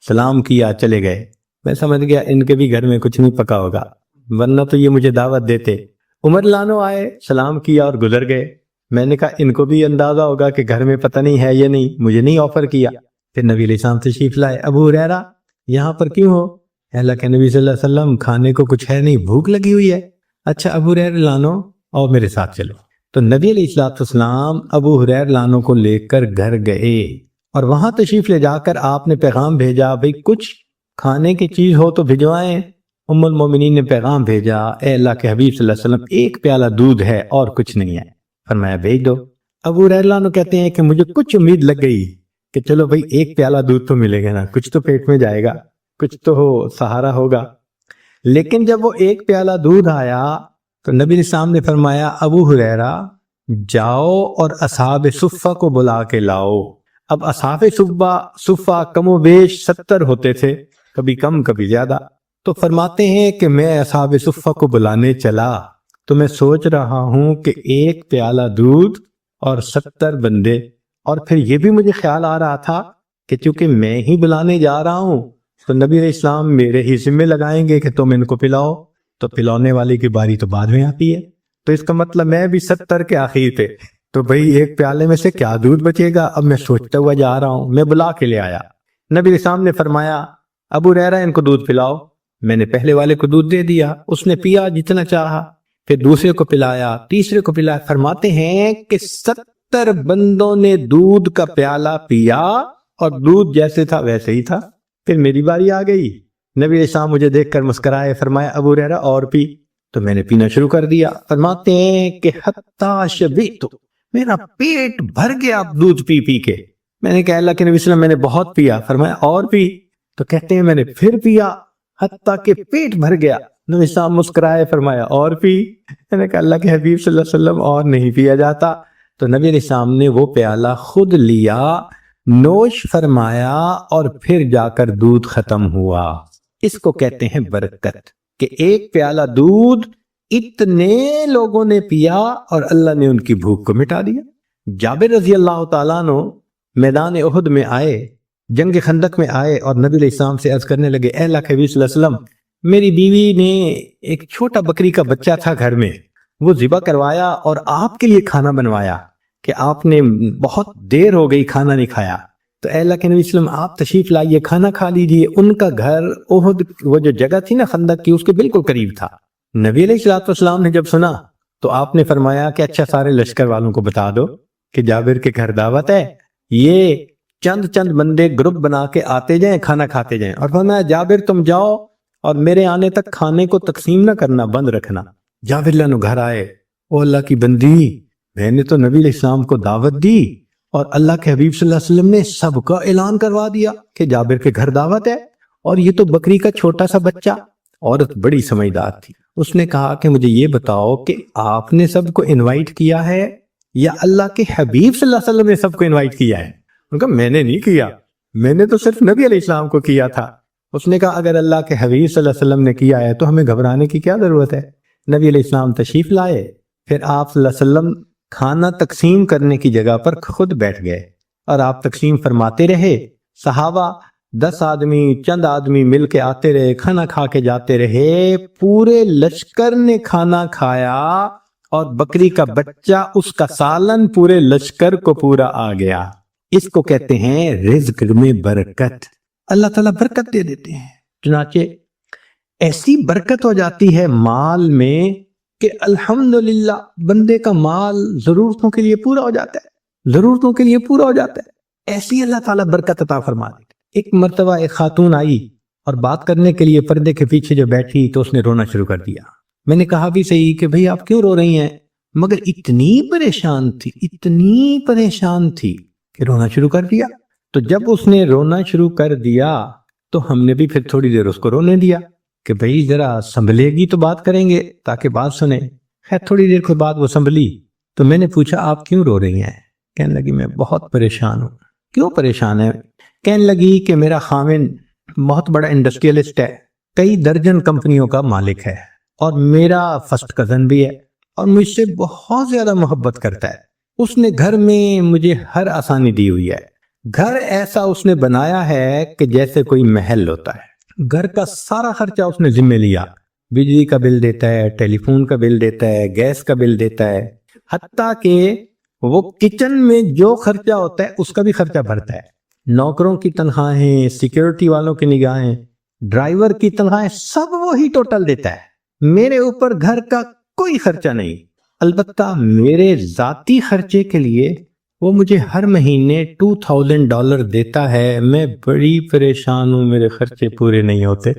سلام کیا، چلے گئے. میں سمجھ گیا ان کے بھی گھر میں کچھ نہیں پکا ہوگا ورنہ تو یہ مجھے دعوت دیتے. عمر رضی اللہ عنہ آئے، سلام کیا اور گزر گئے. میں نے کہا ان کو بھی اندازہ ہوگا کہ گھر میں پتہ نہیں ہے یہ نہیں، مجھے نہیں آفر کیا. پھر نبی علیہ السلام تشریف لائے. ابو ہریرہ یہاں پر کیوں ہو؟ اللہ کے نبی صلی اللہ علیہ وسلم کھانے کو کچھ ہے نہیں، بھوک لگی ہوئی ہے. اچھا ابو ہریرہ رضی اللہ عنہ اور میرے ساتھ چلو. تو نبی علیہ الصلوۃ والسلام ابو ہریرہ رضی اللہ عنہ کو لے کر گھر گئے اور وہاں تشریف لے جا کر آپ نے پیغام بھیجا بھئی کچھ کھانے کی چیز ہو تو بھجوائیں. ام المومنین نے پیغام بھیجا، اے اللہ کے حبیب صلی اللہ علیہ وسلم ایک پیالہ دودھ ہے اور کچھ نہیں ہے. فرمایا بھیج دو. ابو ہریرہ رضی اللہ عنہ کہتے ہیں کہ مجھے کچھ امید لگ گئی کہ چلو بھئی ایک پیالہ دودھ تو ملے گا نا، کچھ تو پیٹ میں جائے گا، کچھ تو سہارا ہوگا. لیکن جب وہ ایک پیالہ دودھ آیا تو نبی علیہ السلام نے فرمایا ابو ہریرہ جاؤ اور اصحاب صفہ کو بلا کے لاؤ. اب اصحاب صفہ کم و بیش 70 ہوتے تھے، کبھی کم کبھی زیادہ. تو فرماتے ہیں کہ میں اصحاب صفہ کو بلانے چلا تو میں سوچ رہا ہوں کہ ایک پیالہ دودھ اور 70 بندے، اور پھر یہ بھی مجھے خیال آ رہا تھا کہ چونکہ میں ہی بلانے جا رہا ہوں تو نبی علیہ السلام میرے ہی ذمہ لگائیں گے کہ تم ان کو پلاؤ، تو پلانے والے کی باری تو بعد میں آتی ہے. تو اس کا مطلب میں بھی 70 کے آخر تھے، تو بھئی ایک پیالے میں سے کیا دودھ بچے گا. اب میں سوچتا ہوا جا رہا ہوں، میں بلا کے لے آیا. نبی علیہ السلام نے فرمایا ابو ہریرہ ان کو دودھ پلاؤ. میں نے پہلے والے کو دودھ دے دیا، اس نے پیا جتنا چاہا، پھر دوسرے کو پلایا، تیسرے کو پلایا. فرماتے ہیں کہ 70 بندوں نے دودھ کا پیالہ پیا اور دودھ جیسے تھا ویسے ہی تھا. پھر میری باری آ گئی. نبی علیہ السلام مجھے دیکھ کر مسکرائے، فرمایا ابو ہریرہ اور پی. تو میں نے پینا شروع کر دیا. فرماتے ہیں کہ حتی شبعت، میرا پیٹ بھر گیا دودھ پی پی کے. میں نے کہا اللہ کے نبی صلی اللہ علیہ وسلم میں نے بہت پیا. فرمایا اور پی. تو کہتے ہیں میں نے پھر پیا حتیٰ کہ پیٹ بھر گیا. نبی صاحب مسکرائے، فرمایا اور پی. میں نے کہا اللہ کے حبیب صلی اللہ علیہ وسلم اور نہیں پیا جاتا. تو نبی علیہ السلام نے وہ پیالہ خود لیا، نوش فرمایا اور پھر جا کر دودھ ختم ہوا. اس کو کہتے ہیں برکت، کہ ایک پیالہ دودھ اتنے لوگوں نے پیا اور اللہ نے ان کی بھوک کو مٹا دیا. جابر رضی اللہ تعالیٰ عنہ میدان احد میں آئے، جنگ خندق میں آئے اور نبی علیہ السلام سے عرض کرنے لگے اے اللہ کے حبیب صلی اللہ علیہ وسلم، میری بیوی نے ایک چھوٹا بکری کا بچہ تھا گھر میں، وہ ذبح کروایا اور آپ کے لیے کھانا بنوایا کہ آپ نے بہت دیر ہو گئی کھانا نہیں کھایا. تو اے اللہ کے نبی صلی اللہ علیہ وسلم آپ تشریف لائیے، کھانا کھا لیجیے. ان کا گھر احد وہ جو جگہ تھی نا خندق کی اس کے بالکل قریب تھا. نبی علیہ الصلوۃ والسلام نے جب سنا تو آپ نے فرمایا کہ اچھا سارے لشکر والوں کو بتا دو کہ جابر کے گھر دعوت ہے، یہ چند بندے گروپ بنا کے آتے جائیں، کھانا کھاتے جائیں، اور فرمایا جابر تم جاؤ اور میرے آنے تک کھانے کو تقسیم نہ کرنا، بند رکھنا۔ جابر لانو گھر آئے، او اللہ کی بندی، میں نے تو نبی علیہ السلام کو دعوت دی اور اللہ کے حبیب صلی اللہ علیہ وسلم نے سب کا اعلان کروا دیا کہ جابر کے گھر دعوت ہے، اور یہ تو بکری کا چھوٹا سا بچہ۔ عورت بڑی سمجھدار تھی، اس نے کہا کہ مجھے یہ بتاؤ کہ آپ نے سب کو انوائٹ کیا ہے یا اللہ کے حبیب صلی اللہ علیہ وسلم نے سب کو انوائٹ کیا ہے؟ انہوں نے کہا میں نے نہیں کیا، میں نے تو صرف نبی علیہ السلام کو کیا تھا۔ اس نے کہا اگر اللہ کے حبیب صلی اللہ علیہ وسلم نے کیا ہے تو ہمیں گھبرانے کی کیا ضرورت ہے؟ نبی علیہ السلام تشریف لائے، پھر آپ صلی اللہ علیہ وسلم کھانا تقسیم کرنے کی جگہ پر خود بیٹھ گئے اور آپ تقسیم فرماتے رہے۔ صحابہ 10 آدمی چند آدمی مل کے آتے رہے، کھانا کھا کے جاتے رہے، پورے لشکر نے کھانا کھایا اور بکری کا بچہ اس کا سالن پورے لشکر کو پورا آ گیا۔ اس کو کہتے ہیں رزق میں برکت، اللہ تعالیٰ برکت دے دیتے ہیں۔ چنانچہ ایسی برکت ہو جاتی ہے مال میں کہ الحمدللہ بندے کا مال ضرورتوں کے لیے پورا ہو جاتا ہے، ضرورتوں کے لیے پورا ہو جاتا ہے، ایسی اللہ تعالیٰ برکت عطا فرما دیتے۔ ایک مرتبہ ایک خاتون آئی اور بات کرنے کے لیے پردے کے پیچھے جو بیٹھی تو اس نے رونا شروع کر دیا۔ میں نے کہا بھی صحیح کہ بھئی آپ کیوں رو رہی ہیں، مگر اتنی پریشان تھی کہ رونا شروع کر دیا۔ تو جب اس نے رونا شروع کر دیا تو ہم نے بھی پھر تھوڑی دیر اس کو رونے دیا کہ بھئی ذرا سنبھلے گی تو بات کریں گے تاکہ بات سنیں۔ خیر تھوڑی دیر کے بعد وہ سنبھلی تو میں نے پوچھا آپ کیوں رو رہی ہیں؟ کہنے لگی میں بہت پریشان ہوں۔ کیوں پریشان ہے؟ کہنے لگی کہ میرا خاوند بہت بڑا انڈسٹریلسٹ ہے، کئی درجن کمپنیوں کا مالک ہے، اور میرا فرسٹ کزن بھی ہے اور مجھ سے بہت زیادہ محبت کرتا ہے۔ اس نے گھر میں مجھے ہر آسانی دی ہوئی ہے، گھر ایسا اس نے بنایا ہے کہ جیسے کوئی محل ہوتا ہے۔ گھر کا سارا خرچہ اس نے ذمہ لیا، بجلی کا بل دیتا ہے، ٹیلی فون کا بل دیتا ہے، گیس کا بل دیتا ہے، حتیٰ کہ وہ کچن میں جو خرچہ ہوتا ہے اس کا بھی خرچہ بھرتا ہے۔ نوکروں کی تنخواہیں، سیکیورٹی والوں کی نگاہیں، ڈرائیور کی تنخواہیں، سب وہی ٹوٹل دیتا ہے۔ میرے اوپر گھر کا کوئی خرچہ نہیں، البتہ میرے ذاتی خرچے کے لیے وہ مجھے ہر مہینے $2000 دیتا ہے۔ میں بڑی پریشان ہوں، میرے خرچے پورے نہیں ہوتے۔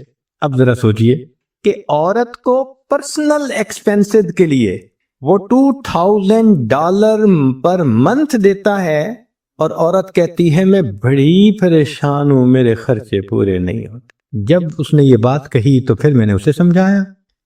اب ذرا سوچئے کہ عورت کو پرسنل ایکسپینسز کے لیے وہ $2000 پر منتھ دیتا ہے، اور عورت کہتی ہے میں بڑی پریشان ہوں، میرے خرچے پورے نہیں ہوتے۔ جب اس نے یہ بات کہی تو پھر میں نے اسے سمجھایا،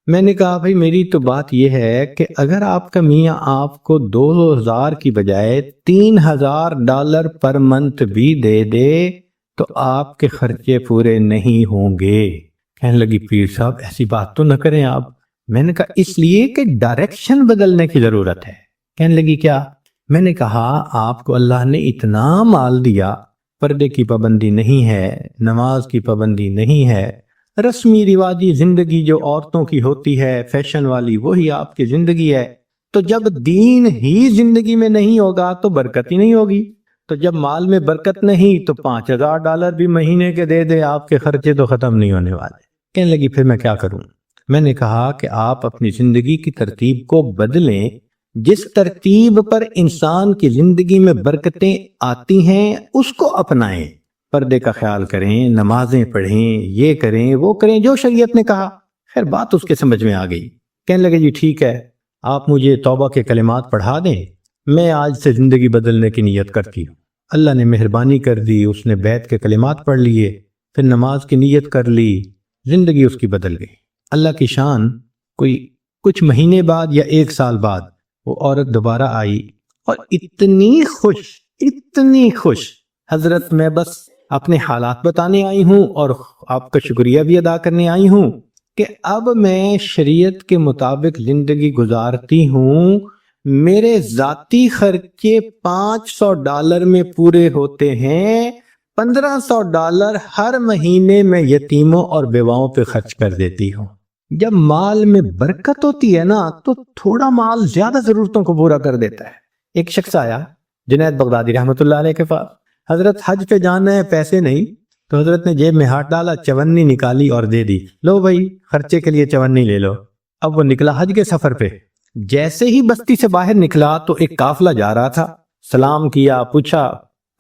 میں نے کہا بھائی میری تو بات یہ ہے کہ اگر آپ کا میاں آپ کو 2000 کی بجائے $3000 پر منتھ بھی دے دے تو آپ کے خرچے پورے نہیں ہوں گے۔ کہنے لگی پیر صاحب ایسی بات تو نہ کریں آپ۔ میں نے کہا اس لیے کہ ڈائریکشن بدلنے کی ضرورت ہے۔ کہنے لگی کیا؟ میں نے کہا آپ کو اللہ نے اتنا مال دیا، پردے کی پابندی نہیں ہے، نماز کی پابندی نہیں ہے، رسمی رواجی زندگی جو عورتوں کی ہوتی ہے فیشن والی وہی آپ کی زندگی ہے، تو جب دین ہی زندگی میں نہیں ہوگا تو برکت ہی نہیں ہوگی، تو جب مال میں برکت نہیں تو $5000 بھی مہینے کے دے دے آپ کے خرچے تو ختم نہیں ہونے والے۔ کہنے لگی پھر میں کیا کروں؟ میں نے کہا کہ آپ اپنی زندگی کی ترتیب کو بدلیں، جس ترتیب پر انسان کی زندگی میں برکتیں آتی ہیں اس کو اپنائیں، پردے کا خیال کریں، نمازیں پڑھیں، یہ کریں وہ کریں جو شریعت نے کہا۔ خیر بات اس کے سمجھ میں آ گئی، کہنے لگے جی ٹھیک ہے، آپ مجھے توبہ کے کلمات پڑھا دیں، میں آج سے زندگی بدلنے کی نیت کرتی ہوں۔ اللہ نے مہربانی کر دی، اس نے بیت کے کلمات پڑھ لیے، پھر نماز کی نیت کر لی، زندگی اس کی بدل گئی۔ اللہ کی شان، کوئی کچھ مہینے بعد یا 1 سال بعد وہ عورت دوبارہ آئی اور اتنی خوش، حضرت میں بس اپنے حالات بتانے آئی ہوں اور آپ کا شکریہ بھی ادا کرنے آئی ہوں کہ اب میں شریعت کے مطابق زندگی گزارتی ہوں، میرے ذاتی خرچے $500 میں پورے ہوتے ہیں، $1500 ہر مہینے میں یتیموں اور بیواؤں پہ خرچ کر دیتی ہوں۔ جب مال میں برکت ہوتی ہے نا تو تھوڑا مال زیادہ ضرورتوں کو پورا کر دیتا ہے۔ ایک شخص آیا جنید بغدادی رحمۃ اللہ علیہ کے پاس، حضرت حج پہ جانا ہے، پیسے نہیں، تو حضرت نے جیب میں ہاتھ ڈالا، 54 نکالی اور دے دی، لو بھائی خرچے کے لیے 54 لے لو۔ اب وہ نکلا حج کے سفر پہ. جیسے ہی بستی سے باہر نکلا تو ایک قافلہ جا رہا تھا. سلام کیا, پوچھا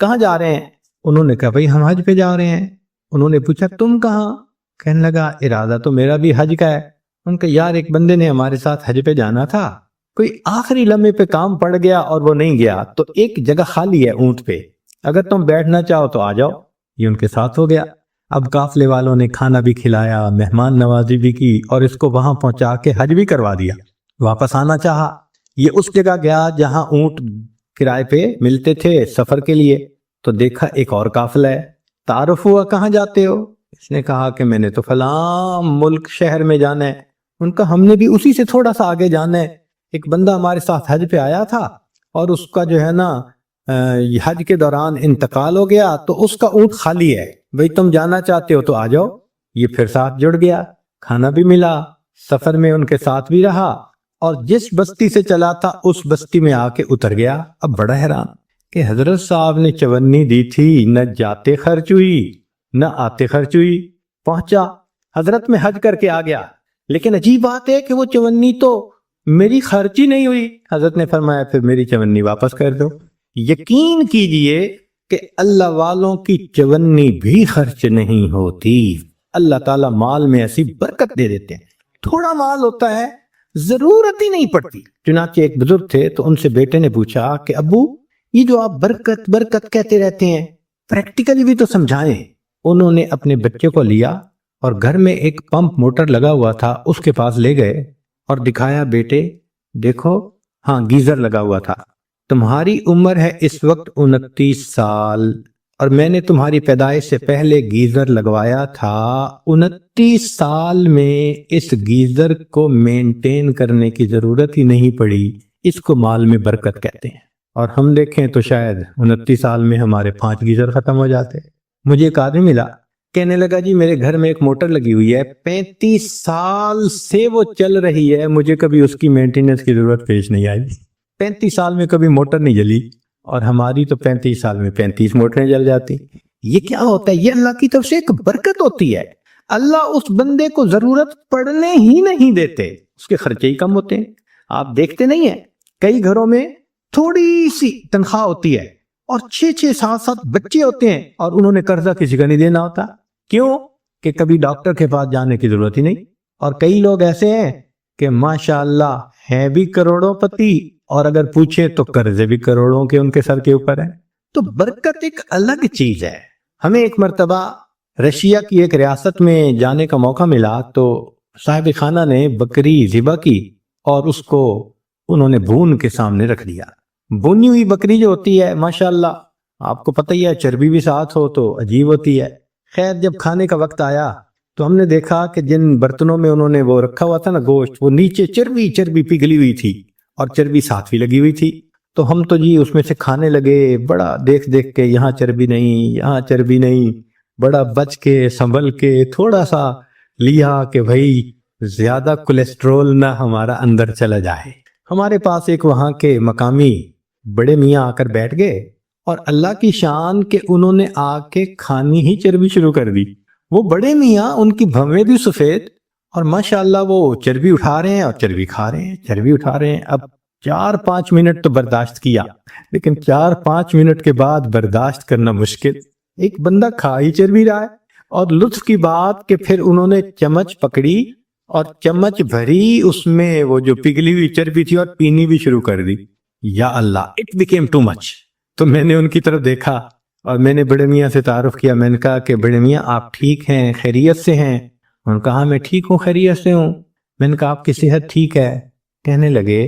کہاں جا رہے ہیں؟ انہوں نے کہا بھئی ہم حج پہ جا رہے ہیں. انہوں نے پوچھا تم کہاں؟ کہنے لگا ارادہ تو میرا بھی حج کا ہے. ان کا یار ایک بندے نے ہمارے ساتھ حج پہ جانا تھا, کوئی آخری لمحے پہ کام پڑ گیا اور وہ نہیں گیا, تو ایک جگہ خالی ہے اونٹ پہ, اگر تم بیٹھنا چاہو تو آ جاؤ. یہ ان کے ساتھ ہو گیا. اب قافلے والوں نے کھانا بھی کھلایا, مہمان نوازی بھی کی اور اس کو وہاں پہنچا کے حج بھی کروا دیا. واپس آنا چاہا. یہ اس جگہ گیا جہاں اونٹ کرائے پہ ملتے تھے سفر کے لیے, تو دیکھا ایک اور قافلہ ہے. تعارف ہوا کہاں جاتے ہو؟ اس نے کہا کہ میں نے تو فلاں ملک شہر میں جانا ہے. ان کا ہم نے بھی اسی سے تھوڑا سا آگے جانا ہے. ایک بندہ ہمارے ساتھ حج پہ آیا تھا اور اس کا جو ہے نا حج کے دوران انتقال ہو گیا, تو اس کا اونٹ خالی ہے, بھئی تم جانا چاہتے ہو تو آ جاؤ. یہ پھر ساتھ جڑ گیا, کھانا بھی ملا, سفر میں ان کے ساتھ بھی رہا, اور جس بستی سے چلا تھا اس بستی میں آ کے اتر گیا. اب بڑا حیران کہ حضرت صاحب نے چونی دی تھی, نہ جاتے خرچ ہوئی نہ آتے خرچ ہوئی. پہنچا, حضرت میں حج کر کے آ گیا, لیکن عجیب بات ہے کہ وہ چونی تو میری خرچ ہی نہیں ہوئی. حضرت نے فرمایا پھر میری چونی واپس کر دو. یقین کیجئے کہ اللہ والوں کی چونی بھی خرچ نہیں ہوتی. اللہ تعالیٰ مال میں ایسی برکت دے دیتے ہیں. تھوڑا مال ہوتا ہے, ضرورت ہی نہیں پڑتی. چنانچہ ایک بزرگ تھے تو ان سے بیٹے نے پوچھا کہ ابو یہ جو آپ برکت برکت کہتے رہتے ہیں, پریکٹیکلی بھی تو سمجھائیں. انہوں نے اپنے بچے کو لیا اور گھر میں ایک پمپ موٹر لگا ہوا تھا, اس کے پاس لے گئے اور دکھایا, بیٹے دیکھو, ہاں گیزر لگا ہوا تھا, تمہاری عمر ہے اس وقت 29 سال, اور میں نے تمہاری پیدائش سے پہلے گیزر لگوایا تھا. 29 سال میں اس گیزر کو مینٹین کرنے کی ضرورت ہی نہیں پڑی. اس کو مال میں برکت کہتے ہیں. اور ہم دیکھیں تو شاید 29 سال میں ہمارے 5 گیزر ختم ہو جاتے. مجھے ایک آدمی ملا, کہنے لگا جی میرے گھر میں ایک موٹر لگی ہوئی ہے, 35 سال سے وہ چل رہی ہے, مجھے کبھی اس کی مینٹیننس کی ضرورت پیش نہیں آئی. 35 سال میں کبھی موٹر نہیں جلی, اور ہماری تو 35 سال میں 35 موٹریں جل جاتی. یہ کیا ہوتا ہے؟ یہ اللہ کی طرف سے ایک برکت ہوتی ہے. اللہ اس بندے کو ضرورت پڑنے ہی نہیں دیتے, اس کے خرچے ہی کم ہوتے ہیں. آپ دیکھتے نہیں ہیں کئی گھروں میں تھوڑی سی تنخواہ ہوتی ہے اور 6-6 7-7 بچے ہوتے ہیں, اور انہوں نے قرضہ کسی کا نہیں دینا ہوتا. کیوں؟ کہ کبھی ڈاکٹر کے پاس جانے کی ضرورت ہی نہیں. اور کئی لوگ ایسے ہیں کہ ماشاءاللہ ہیں بھی کروڑوں پتی, اور اگر پوچھیں تو قرضے بھی کروڑوں کے ان کے سر کے اوپر ہیں. تو برکت ایک الگ چیز ہے. ہمیں ایک مرتبہ رشیا کی ایک ریاست میں جانے کا موقع ملا, تو صاحب خانہ نے بکری ذبح کی اور اس کو انہوں نے بھون کے سامنے رکھ دیا. بھونی ہوئی بکری جو ہوتی ہے ماشاءاللہ آپ کو پتہ ہی ہے, چربی بھی ساتھ ہو تو عجیب ہوتی ہے. خیر جب کھانے کا وقت آیا تو ہم نے دیکھا کہ جن برتنوں میں انہوں نے وہ رکھا ہوا تھا نا گوشت, وہ نیچے چربی پگھلی ہوئی تھی اور چربی ساتھ بھی لگی ہوئی تھی. تو ہم تو جی اس میں سے کھانے لگے, بڑا دیکھ کے یہاں چربی نہیں یہاں چربی نہیں, بڑا بچ کے سنبھل کے تھوڑا سا لیا کہ بھائی زیادہ کولیسٹرول نہ ہمارا اندر چلا جائے. ہمارے پاس ایک وہاں کے مقامی بڑے میاں آ کر بیٹھ گئے, اور اللہ کی شان کہ انہوں نے آ کے کھانی ہی چربی شروع کر دی. وہ بڑے میاں, ان کی بھویں بھی سفید, اور ماشاءاللہ وہ چربی اٹھا رہے ہیں اور چربی کھا رہے ہیں, چربی اٹھا رہے ہیں. اب 4-5 منٹ تو برداشت کیا, لیکن 4-5 منٹ کے بعد برداشت کرنا مشکل. ایک بندہ کھا ہی چربی رہا ہے, اور لطف کی بات کہ پھر انہوں نے چمچ پکڑی اور چمچ بھری اس میں وہ جو پگھلی ہوئی چربی تھی اور پینی بھی شروع کر دی. یا اللہ, اٹ بیکیم ٹو مچ. تو میں نے ان کی طرف دیکھا اور میں نے بڑے میاں سے تعارف کیا. میں نے کہا کہ بڑے میاں آپ ٹھیک ہیں, خیریت سے ہیں؟ انہوں نے کہا میں ٹھیک ہوں, خیریت سے ہوں. میں نے کہا آپ کی صحت ٹھیک ہے؟ کہنے لگے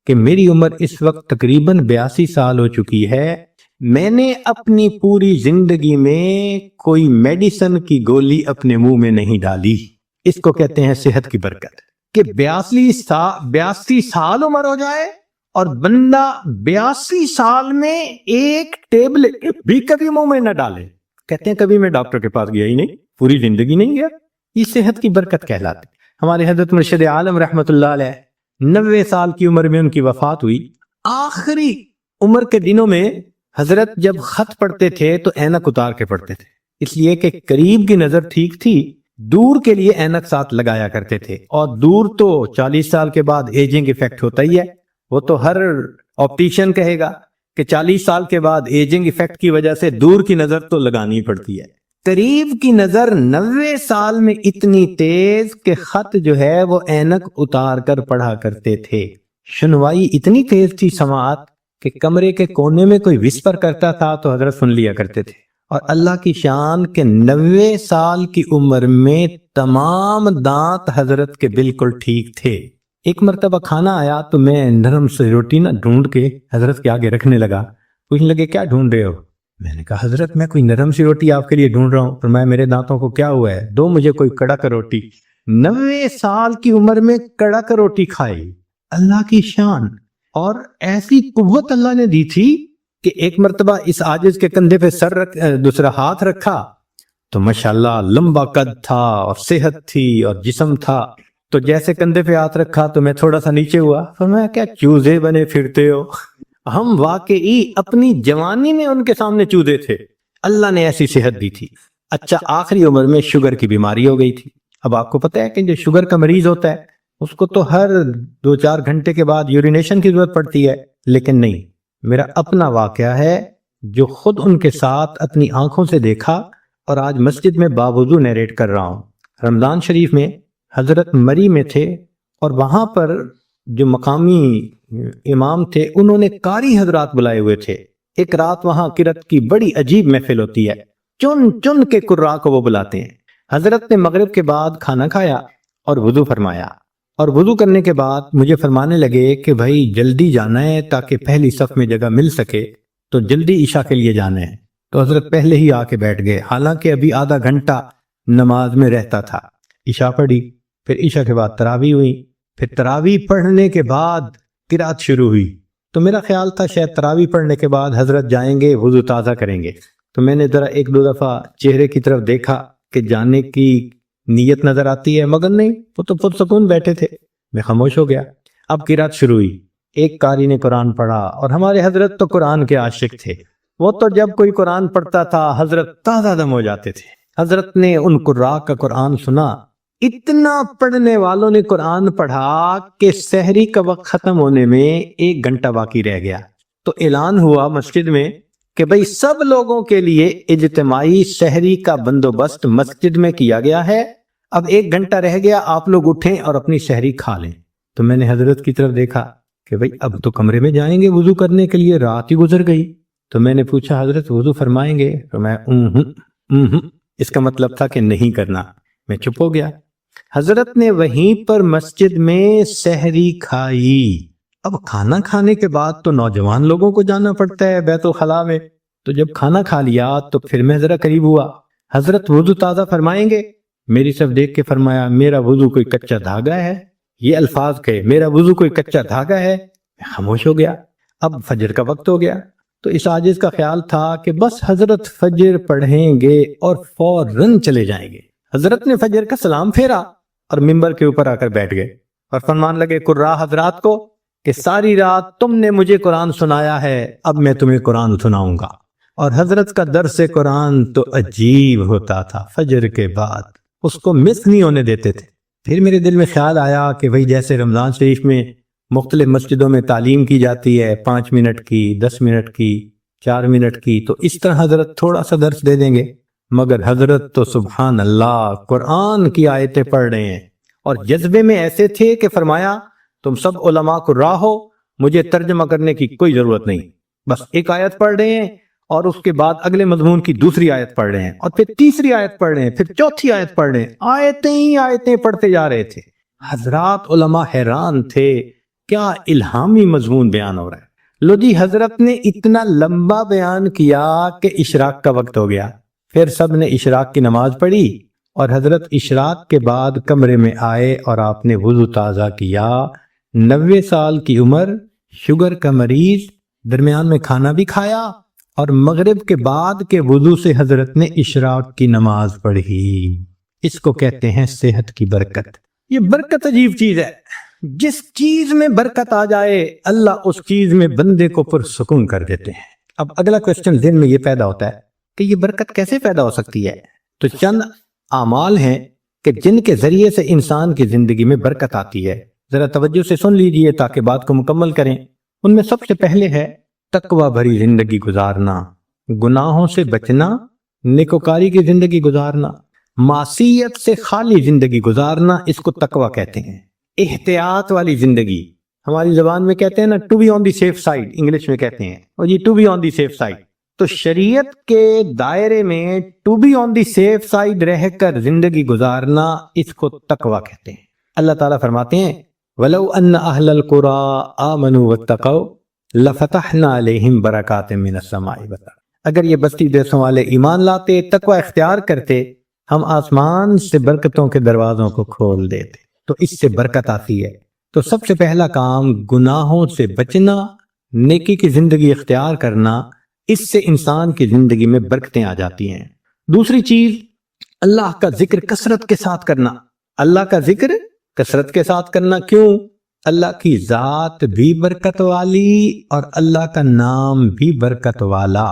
کہ میری عمر اس وقت تقریباً 82 سال ہو چکی ہے. میں نے اپنی پوری زندگی میں کوئی میڈیسن کی گولی اپنے منہ میں نہیں ڈالی. اس کو کہتے ہیں صحت کی برکت, کہ 82 سال عمر ہو جائے اور بندہ 82 سال میں ایک ٹیبلٹ بھی کبھی منہ میں نہ ڈالے. کہتے ہیں کبھی میں ڈاکٹر کے پاس گیا ہی نہیں, پوری زندگی نہیں گیا. یہ صحت کی برکت کہلاتی. ہمارے حضرت مرشد عالم رحمت اللہ علیہ 90 سال کی عمر میں ان کی وفات ہوئی. آخری عمر کے دنوں میں حضرت جب خط پڑھتے تھے تو اینک اتار کے پڑھتے تھے, اس لیے کہ قریب کی نظر ٹھیک تھی دور کے لیے اینک ساتھ لگایا کرتے تھے، اور دور تو 40 سال کے بعد ایجنگ ایفیکٹ ہوتا ہی ہے، وہ تو ہر آپٹیشین کہے گا کہ 40 سال کے بعد ایجنگ ایفیکٹ کی وجہ سے دور کی نظر تو لگانی پڑتی ہے۔ قریب کی نظر 90 سال میں اتنی تیز کہ خط جو ہے وہ اینک اتار کر پڑھا کرتے تھے۔ سنوائی اتنی تیز تھی سماعت کہ کمرے کے کونے میں کوئی وسپر کرتا تھا تو حضرت سن لیا کرتے تھے۔ اور اللہ کی شان کہ 90 سال کی عمر میں تمام دانت حضرت کے بالکل ٹھیک تھے۔ ایک مرتبہ کھانا آیا تو میں نرم سی روٹی نہ ڈھونڈ کے حضرت کے آگے رکھنے لگا۔ پوچھنے لگے کیا ڈھونڈ رہے ہو؟ میں نے کہا حضرت میں کوئی نرم سی روٹی آپ کے لیے ڈھونڈ رہا ہوں۔ فرمایا میرے دانتوں کو کیا ہوا ہے، دو مجھے کوئی کڑک روٹی۔ 90 سال کی عمر میں کڑک روٹی کھائی، اللہ کی شان۔ اور ایسی قوت اللہ نے دی تھی کہ ایک مرتبہ اس عاجز کے کندھے پہ دوسرا ہاتھ رکھا تو ماشاءاللہ لمبا قد تھا اور صحت تھی اور جسم تھا، تو جیسے کندھے پہ ہاتھ رکھا تو میں تھوڑا سا نیچے ہوا، فرمایا کیا چوزے بنے پھرتے ہو؟ ہم واقعی اپنی جوانی میں ان کے سامنے چوزے تھے، اللہ نے ایسی صحت دی تھی۔ اچھا آخری عمر میں شوگر کی بیماری ہو گئی تھی۔ اب آپ کو پتہ ہے کہ جو شوگر کا مریض ہوتا ہے اس کو تو ہر 2-4 گھنٹے کے بعد یورینیشن کی ضرورت پڑتی ہے، لیکن نہیں، میرا اپنا واقعہ ہے جو خود ان کے ساتھ اپنی آنکھوں سے دیکھا اور آج مسجد میں باوضو نیریٹ کر رہا ہوں۔ رمضان شریف میں حضرت مری میں تھے اور وہاں پر جو مقامی امام تھے انہوں نے قاری حضرات بلائے ہوئے تھے۔ ایک رات وہاں قرات کی بڑی عجیب محفل ہوتی ہے، چن چن کے قراء کو وہ بلاتے ہیں۔ حضرت نے مغرب کے بعد کھانا کھایا اور وضو فرمایا، اور وضو کرنے کے بعد مجھے فرمانے لگے کہ بھائی جلدی جانا ہے تاکہ پہلی صف میں جگہ مل سکے، تو جلدی عشاء کے لیے جانا ہے۔ تو حضرت پہلے ہی آ کے بیٹھ گئے، حالانکہ ابھی آدھا گھنٹہ نماز میں رہتا تھا۔ عشاء پڑھی، پھر عشاء کے بعد تراویح ہوئی، پھر تراویح پڑھنے کے بعد قرات شروع ہوئی۔ تو میرا خیال تھا شاید تراویح پڑھنے کے بعد حضرت جائیں گے وضو تازہ کریں گے، تو میں نے ذرا 1-2 دفعہ چہرے کی طرف دیکھا کہ جانے کی نیت نظر آتی ہے، مگر نہیں، وہ تو پرسکون بیٹھے تھے۔ میں خاموش ہو گیا۔ اب قرات شروع ہوئی، ایک قاری نے قرآن پڑھا، اور ہمارے حضرت تو قرآن کے عاشق تھے، وہ تو جب کوئی قرآن پڑھتا تھا حضرت تازہ دم ہو جاتے تھے۔ حضرت نے ان قراء کا قرآن سنا، اتنا پڑھنے والوں نے قرآن پڑھا کہ سحری کا وقت ختم ہونے میں 1 گھنٹہ باقی رہ گیا، تو اعلان ہوا مسجد میں کہ بھئی سب لوگوں کے لیے اجتماعی سحری کا بندوبست مسجد میں کیا گیا ہے، اب 1 گھنٹہ رہ گیا، آپ لوگ اٹھیں اور اپنی سحری کھا لیں۔ تو میں نے حضرت کی طرف دیکھا کہ بھئی اب تو کمرے میں جائیں گے وضو کرنے کے لیے، رات ہی گزر گئی۔ تو میں نے پوچھا حضرت وضو فرمائیں گے؟ تو میں اس کا مطلب تھا کہ نہیں کرنا۔ میں چپ ہو گیا۔ حضرت نے وہیں پر مسجد میں سحری کھائی۔ اب کھانا کھانے کے بعد تو نوجوان لوگوں کو جانا پڑتا ہے بیت الخلاء میں، تو جب کھانا کھا لیا تو پھر میں ذرا قریب ہوا، حضرت وضو تازہ فرمائیں گے؟ میری طرف دیکھ کے فرمایا میرا وضو کوئی کچا دھاگا ہے، یہ الفاظ کہے میرا وضو کوئی کچا دھاگا ہے۔ میں خاموش ہو گیا۔ اب فجر کا وقت ہو گیا، تو اس عاجز کا خیال تھا کہ بس حضرت فجر پڑھیں گے اور فوراً چلے جائیں گے۔ حضرت نے فجر کا سلام پھیرا اور ممبر کے اوپر آ کر بیٹھ گئے اور فرمان لگے قراء حضرات کو کہ ساری رات تم نے مجھے قرآن سنایا ہے، اب میں تمہیں قرآن سناؤں گا۔ اور حضرت کا درس قرآن تو عجیب ہوتا تھا، فجر کے بعد اس کو مس نہیں ہونے دیتے تھے۔ پھر میرے دل میں خیال آیا کہ بھئی جیسے رمضان شریف میں مختلف مسجدوں میں تعلیم کی جاتی ہے 5 منٹ کی، 10 منٹ کی، 4 منٹ کی، تو اس طرح حضرت تھوڑا سا درس دے دیں گے، مگر حضرت تو سبحان اللہ قرآن کی آیتیں پڑھ رہے ہیں، اور جذبے میں ایسے تھے کہ فرمایا تم سب علماء قراء ہو، مجھے ترجمہ کرنے کی کوئی ضرورت نہیں، بس ایک آیت پڑھ رہے ہیں اور اس کے بعد اگلے مضمون کی دوسری آیت پڑھ رہے ہیں، اور پھر تیسری آیت پڑھ رہے ہیں، پھر چوتھی آیت پڑھ رہے ہیں، آیتیں ہی آیتیں پڑھتے جا رہے تھے۔ حضرات علماء حیران تھے، کیا الہامی مضمون بیان ہو رہا ہے۔ لو جی حضرت نے اتنا لمبا بیان کیا کہ اشراق کا وقت ہو گیا، پھر سب نے اشراق کی نماز پڑھی، اور حضرت اشراق کے بعد کمرے میں آئے اور آپ نے وضو تازہ کیا۔ 90 سال کی عمر، شوگر کا مریض، درمیان میں کھانا بھی کھایا، اور مغرب کے بعد کے وضو سے حضرت نے اشراق کی نماز پڑھی۔ اس کو کہتے ہیں صحت کی برکت۔ یہ برکت عجیب چیز ہے، جس چیز میں برکت آ جائے اللہ اس چیز میں بندے کو پرسکون کر دیتے ہیں۔ اب اگلا کوسچن ذہن میں یہ پیدا ہوتا ہے کہ یہ برکت کیسے پیدا ہو سکتی ہے؟ تو چند اعمال ہیں کہ جن کے ذریعے سے انسان کی زندگی میں برکت آتی ہے، ذرا توجہ سے سن لیجئے تاکہ بات کو مکمل کریں۔ ان میں سب سے پہلے ہے تقوی بھری زندگی گزارنا، گناہوں سے بچنا، نیکوکاری کی زندگی گزارنا، معصیت سے خالی زندگی گزارنا، اس کو تقوی کہتے ہیں۔ احتیاط والی زندگی، ہماری زبان میں کہتے ہیں نا to be on the safe side, English میں کہتے ہیں اور یہ to be on the safe side. تو شریعت کے دائرے میں to be on the safe side رہ کر زندگی گزارنا، اس کو تقوی کہتے ہیں۔ اللہ تعالیٰ فرماتے ہیں وَلَوْ أَنَّ أَهْلَ الْقُرَىٰ آمَنُوا وَاتَّقَوْا لَفَتَحْنَا عَلَيْهِمْ بَرَكَاتٍ مِّنَ السَّمَاءِ وَالْأَرْضِ۔ اگر یہ بستی دیسوں والے ایمان لاتے، تقوی اختیار کرتے، ہم آسمان سے برکتوں کے دروازوں کو کھول دیتے، تو اس سے برکت آتی ہے۔ تو سب سے پہلا کام گناہوں سے بچنا، نیکی کی زندگی اختیار کرنا، اس سے انسان کی زندگی میں برکتیں آ جاتی ہیں۔ دوسری چیز اللہ کا ذکر کثرت کے ساتھ کرنا، اللہ کا ذکر کثرت کے ساتھ کرنا۔ کیوں؟ اللہ کی ذات بھی برکت والی اور اللہ کا نام بھی برکت والا۔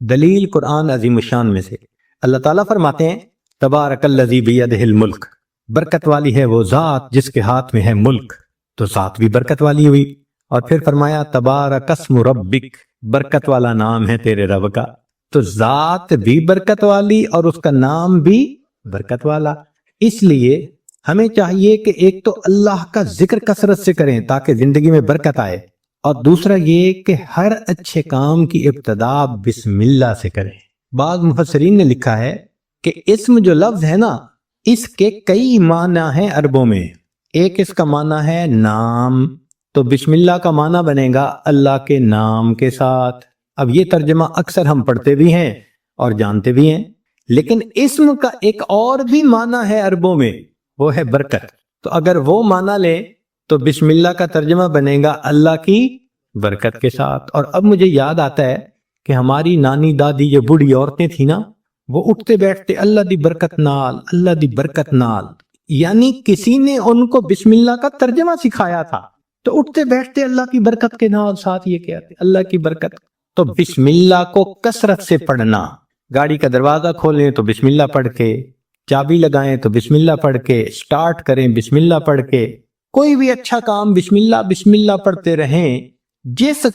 دلیل قرآن عظیم الشان میں سے اللہ تعالیٰ فرماتے ہیں تبارک الذی بیدہ الملک، برکت والی ہے وہ ذات جس کے ہاتھ میں ہے ملک، تو ذات بھی برکت والی ہوئی۔ اور پھر فرمایا تبارک اسم ربک، برکت والا نام ہے تیرے رب کا، تو ذات بھی برکت والی اور اس کا نام بھی برکت والا۔ اس لیے ہمیں چاہیے کہ ایک تو اللہ کا ذکر کثرت سے کریں تاکہ زندگی میں برکت آئے، اور دوسرا یہ کہ ہر اچھے کام کی ابتدا بسم اللہ سے کریں۔ بعض مفسرین نے لکھا ہے کہ اسم جو لفظ ہے نا، اس کے کئی معنی ہیں عربوں میں۔ ایک اس کا معنی ہے نام، تو بسم اللہ کا معنی بنے گا اللہ کے نام کے ساتھ۔ اب یہ ترجمہ اکثر ہم پڑھتے بھی ہیں اور جانتے بھی ہیں، لیکن اسم کا ایک اور بھی معنی ہے عربوں میں، وہ ہے برکت۔ تو اگر وہ معنی لیں تو بسم اللہ کا ترجمہ بنے گا اللہ کی برکت کے ساتھ۔ اور اب مجھے یاد آتا ہے کہ ہماری نانی دادی جو بوڑھی عورتیں تھیں نا، وہ اٹھتے بیٹھتے اللہ دی برکت نال، اللہ دی برکت نال، یعنی کسی نے ان کو بسم اللہ کا ترجمہ سکھایا تھا، تو اٹھتے بیٹھتے اللہ کی برکت کے نال ساتھ یہ کہتے اللہ کی برکت۔ تو بسم اللہ کو کثرت سے پڑھنا، گاڑی کا دروازہ کھولیں تو بسم اللہ پڑھ کے، چابی لگائیں تو بسم اللہ پڑھ کے، سٹارٹ کریں بسم اللہ پڑھ کے، کوئی بھی اچھا کام بسم اللہ پڑھتے رہیں۔ جس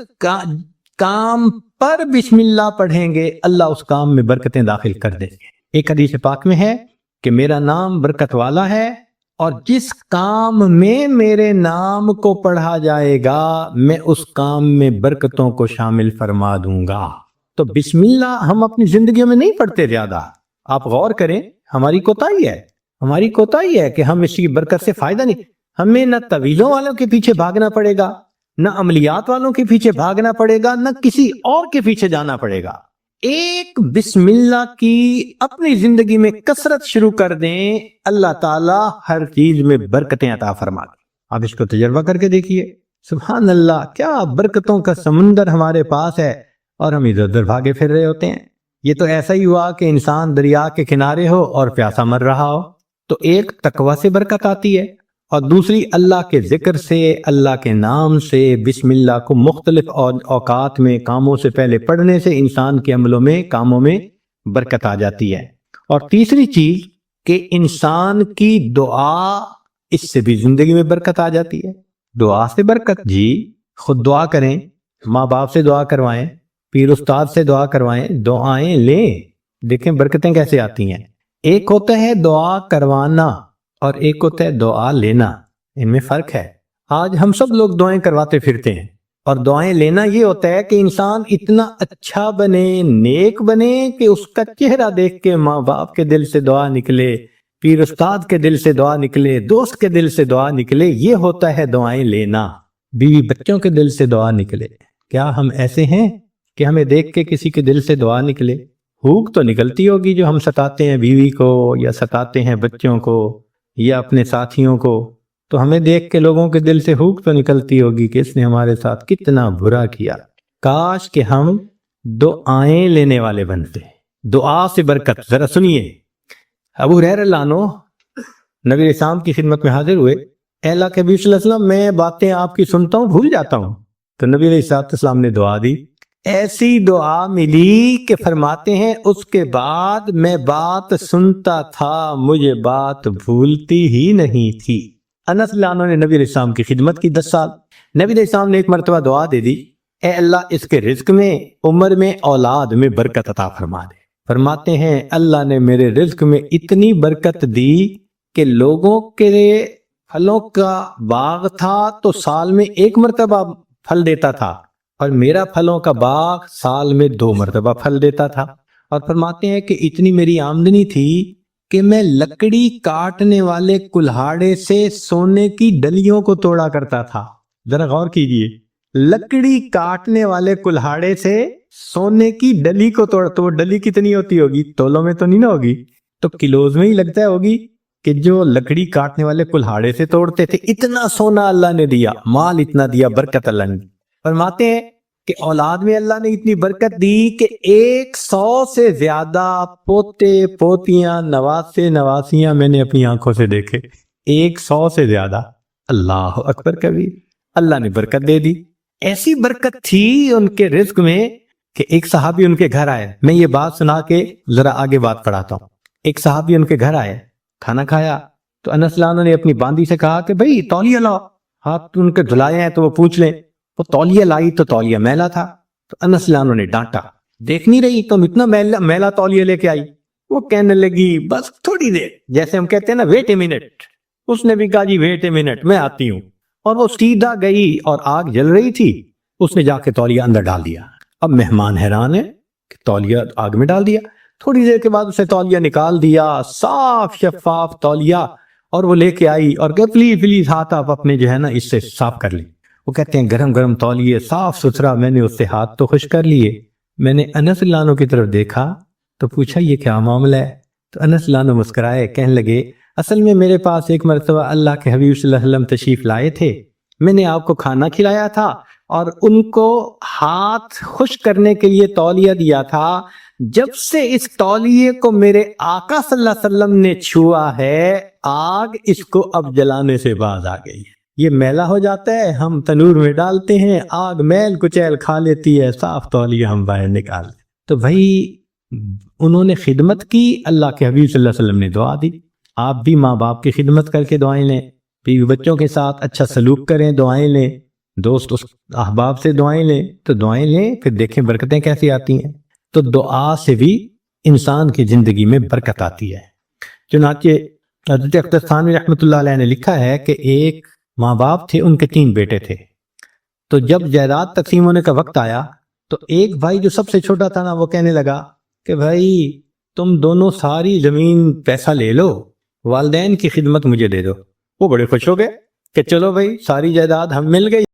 کام پر بسم اللہ پڑھیں گے اللہ اس کام میں برکتیں داخل کر دیں گے۔ ایک حدیث پاک میں ہے کہ میرا نام برکت والا ہے، اور جس کام میں میرے نام کو پڑھا جائے گا میں اس کام میں برکتوں کو شامل فرما دوں گا۔ تو بسم اللہ ہم اپنی زندگیوں میں نہیں پڑھتے زیادہ۔ آپ غور کریں، ہماری کوتاہی ہے کہ ہم اس کی برکت سے فائدہ نہیں۔ ہمیں نہ طویلوں والوں کے پیچھے بھاگنا پڑے گا، نہ عملیات والوں کے پیچھے بھاگنا پڑے گا، نہ کسی اور کے پیچھے جانا پڑے گا۔ ایک بسم اللہ کی اپنی زندگی میں کثرت شروع کر دیں، اللہ تعالیٰ ہر چیز میں برکتیں عطا فرما دیں۔ آپ اس کو تجربہ کر کے دیکھیے، سبحان اللہ، کیا برکتوں کا سمندر ہمارے پاس ہے اور ہم ادھر ادھر بھاگے پھر رہے ہوتے ہیں۔ یہ تو ایسا ہی ہوا کہ انسان دریا کے کنارے ہو اور پیاسا مر رہا ہو، تو ایک تقوی سے برکت آتی ہے، اور دوسری اللہ کے ذکر سے، اللہ کے نام سے، بسم اللہ کو مختلف اوقات میں کاموں سے پہلے پڑھنے سے انسان کے عملوں میں، کاموں میں برکت آ جاتی ہے۔ اور تیسری چیز کہ انسان کی دعا، اس سے بھی زندگی میں برکت آ جاتی ہے۔ دعا سے برکت، جی خود دعا کریں، ماں باپ سے دعا کروائیں، پیر استاد سے دعا کروائیں، دعائیں لیں، دیکھیں برکتیں کیسے آتی ہیں۔ ایک ہوتا ہے دعا کروانا اور ایک ہوتا ہے دعا لینا، ان میں فرق ہے۔ آج ہم سب لوگ دعائیں کرواتے پھرتے ہیں، اور دعائیں لینا یہ ہوتا ہے کہ انسان اتنا اچھا بنے، نیک بنے کہ اس کا چہرہ دیکھ کے ماں باپ کے دل سے دعا نکلے، پیر استاد کے دل سے دعا نکلے، دوست کے دل سے دعا نکلے، یہ ہوتا ہے دعائیں لینا۔ بیوی بچوں کے دل سے دعا نکلے، کیا ہم ایسے ہیں کہ ہمیں دیکھ کے کسی کے دل سے دعا نکلے؟ بھوک تو نکلتی ہوگی جو ہم ستاتے ہیں بیوی کو، یا ستاتے ہیں بچوں کو، یا اپنے ساتھیوں کو، تو ہمیں دیکھ کے لوگوں کے دل سے بھوک تو نکلتی ہوگی کہ اس نے ہمارے ساتھ کتنا برا کیا۔ کاش کہ ہم دعائیں لینے والے بنتے۔ دعا سے برکت، ذرا سنیے۔ ابو ہریرہ رضی اللہ عنہ نبی علیہ السلام کی خدمت میں حاضر ہوئے، اے اللہ کے نبی صلی اللہ علیہ وسلم، میں باتیں آپ کی سنتا ہوں بھول جاتا ہوں۔ تو نبی علیہ السلام نے دعا دی ایسی دعا ملی کہ فرماتے ہیں اس کے بعد میں بات سنتا تھا، مجھے بات بھولتی ہی نہیں تھی۔ انس رضی اللہ عنہ نے نبی علیہ السلام کی خدمت کی 10 سال۔ نبی علیہ السلام نے ایک مرتبہ دعا دے دی، اے اللہ اس کے رزق میں، عمر میں، اولاد میں برکت عطا فرما دے۔ فرماتے ہیں اللہ نے میرے رزق میں اتنی برکت دی کہ لوگوں کے پھلوں کا باغ تھا تو سال میں 1 مرتبہ پھل دیتا تھا، اور میرا پھلوں کا باغ سال میں 2 مرتبہ پھل دیتا تھا۔ اور فرماتے ہیں کہ اتنی میری آمدنی تھی کہ میں لکڑی کاٹنے والے کلہاڑے سے سونے کی ڈلیوں کو توڑا کرتا تھا۔ ذرا غور کیجئے، لکڑی کاٹنے والے کلہاڑے سے سونے کی ڈلی کو توڑ، تو وہ ڈلی کتنی ہوتی ہوگی؟ تولوں میں تو نہیں نہ ہوگی، تو کلوز میں ہی لگتا ہے ہوگی کہ جو لکڑی کاٹنے والے کلہاڑے سے توڑتے تھے۔ اتنا سونا اللہ نے دیا، مال اتنا دیا، برکت اللہ نے۔ فرماتے ہیں کہ اولاد میں اللہ نے اتنی برکت دی کہ 100 سے زیادہ پوتے پوتیاں نواسے نواسیاں میں نے اپنی آنکھوں سے دیکھے۔ 100 سے زیادہ۔ اللہ اکبر کبیر، اللہ نے برکت دے دی۔ ایسی برکت تھی ان کے رزق میں کہ ایک صحابی ان کے گھر آئے۔ میں یہ بات سنا کے ذرا آگے بات پڑھاتا ہوں۔ ایک صحابی ان کے گھر آئے، کھانا کھایا تو انس رضی اللہ عنہ نے اپنی باندی سے کہا کہ بھئی تولیہ لاؤ، ہاتھ ان کے دھلائے ہیں تو وہ پوچھ لیں۔ وہ تولیہ لائی تو تولیہ میلا تھا، تو انس رضی اللہ عنہ نے ڈانٹا، دیکھ نہیں رہی تم اتنا میلا تولیہ لے کے آئی؟ وہ کہنے لگی بس تھوڑی دیر، جیسے ہم کہتے ہیں نا ویٹ اے منٹ۔ اس نے بھی کہا جی ویٹ اے منٹ، میں آتی ہوں۔ اور وہ سیدھا گئی اور آگ جل رہی تھی، اس نے جا کے تولیہ اندر ڈال دیا۔ اب مہمان حیران ہے کہ تولیہ آگ میں ڈال دیا۔ تھوڑی دیر کے بعد اسے تولیہ نکال دیا، صاف شفاف تولیہ، اور وہ لے کے آئی اور کہ پلیز ہاتھ آپ اپنے جو ہے نا اس سے صاف کر لیں۔ وہ کہتے ہیں گرم گرم تولیے، صاف ستھرا، میں نے اس سے ہاتھ تو خشک کر لیے۔ میں نے انس رضی اللہ عنہ کی طرف دیکھا تو پوچھا یہ کیا معاملہ ہے؟ تو انس رضی اللہ عنہ مسکرائے، کہنے لگے اصل میں میرے پاس ایک مرتبہ اللہ کے حبیب صلی اللہ علیہ وسلم تشریف لائے تھے، میں نے آپ کو کھانا کھلایا تھا اور ان کو ہاتھ خشک کرنے کے لیے تولیہ دیا تھا۔ جب سے اس تولیے کو میرے آقا صلی اللہ علیہ وسلم نے چھوا ہے، آگ اس کو اب جلانے سے باز آ گئی ہے۔ یہ میلا ہو جاتا ہے، ہم تنور میں ڈالتے ہیں، آگ میل کچیل کھا لیتی ہے، صاف تولیہ ہم باہر نکال۔ تو بھائی انہوں نے خدمت کی، اللہ کے حبیب صلی اللہ علیہ وسلم نے دعا دی۔ آپ بھی ماں باپ کی خدمت کر کے دعائیں لیں، بیوی بچوں کے ساتھ اچھا سلوک کریں، دعائیں لیں، دوست احباب سے دعائیں لیں، تو دعائیں لیں، پھر دیکھیں برکتیں کیسی آتی ہیں۔ تو دعا سے بھی انسان کی زندگی میں برکت آتی ہے۔ چنانچہ حضرت اختر ثانوی رحمۃ اللہ علیہ نے لکھا ہے کہ ایک ماں باپ تھے، ان کے 3 بیٹے تھے۔ تو جب جائیداد تقسیم ہونے کا وقت آیا تو ایک بھائی جو سب سے چھوٹا تھا نا، وہ کہنے لگا کہ بھائی تم دونوں ساری زمین پیسہ لے لو، والدین کی خدمت مجھے دے دو۔ وہ بڑے خوش ہو گئے کہ چلو بھائی ساری جائیداد ہم مل گئی۔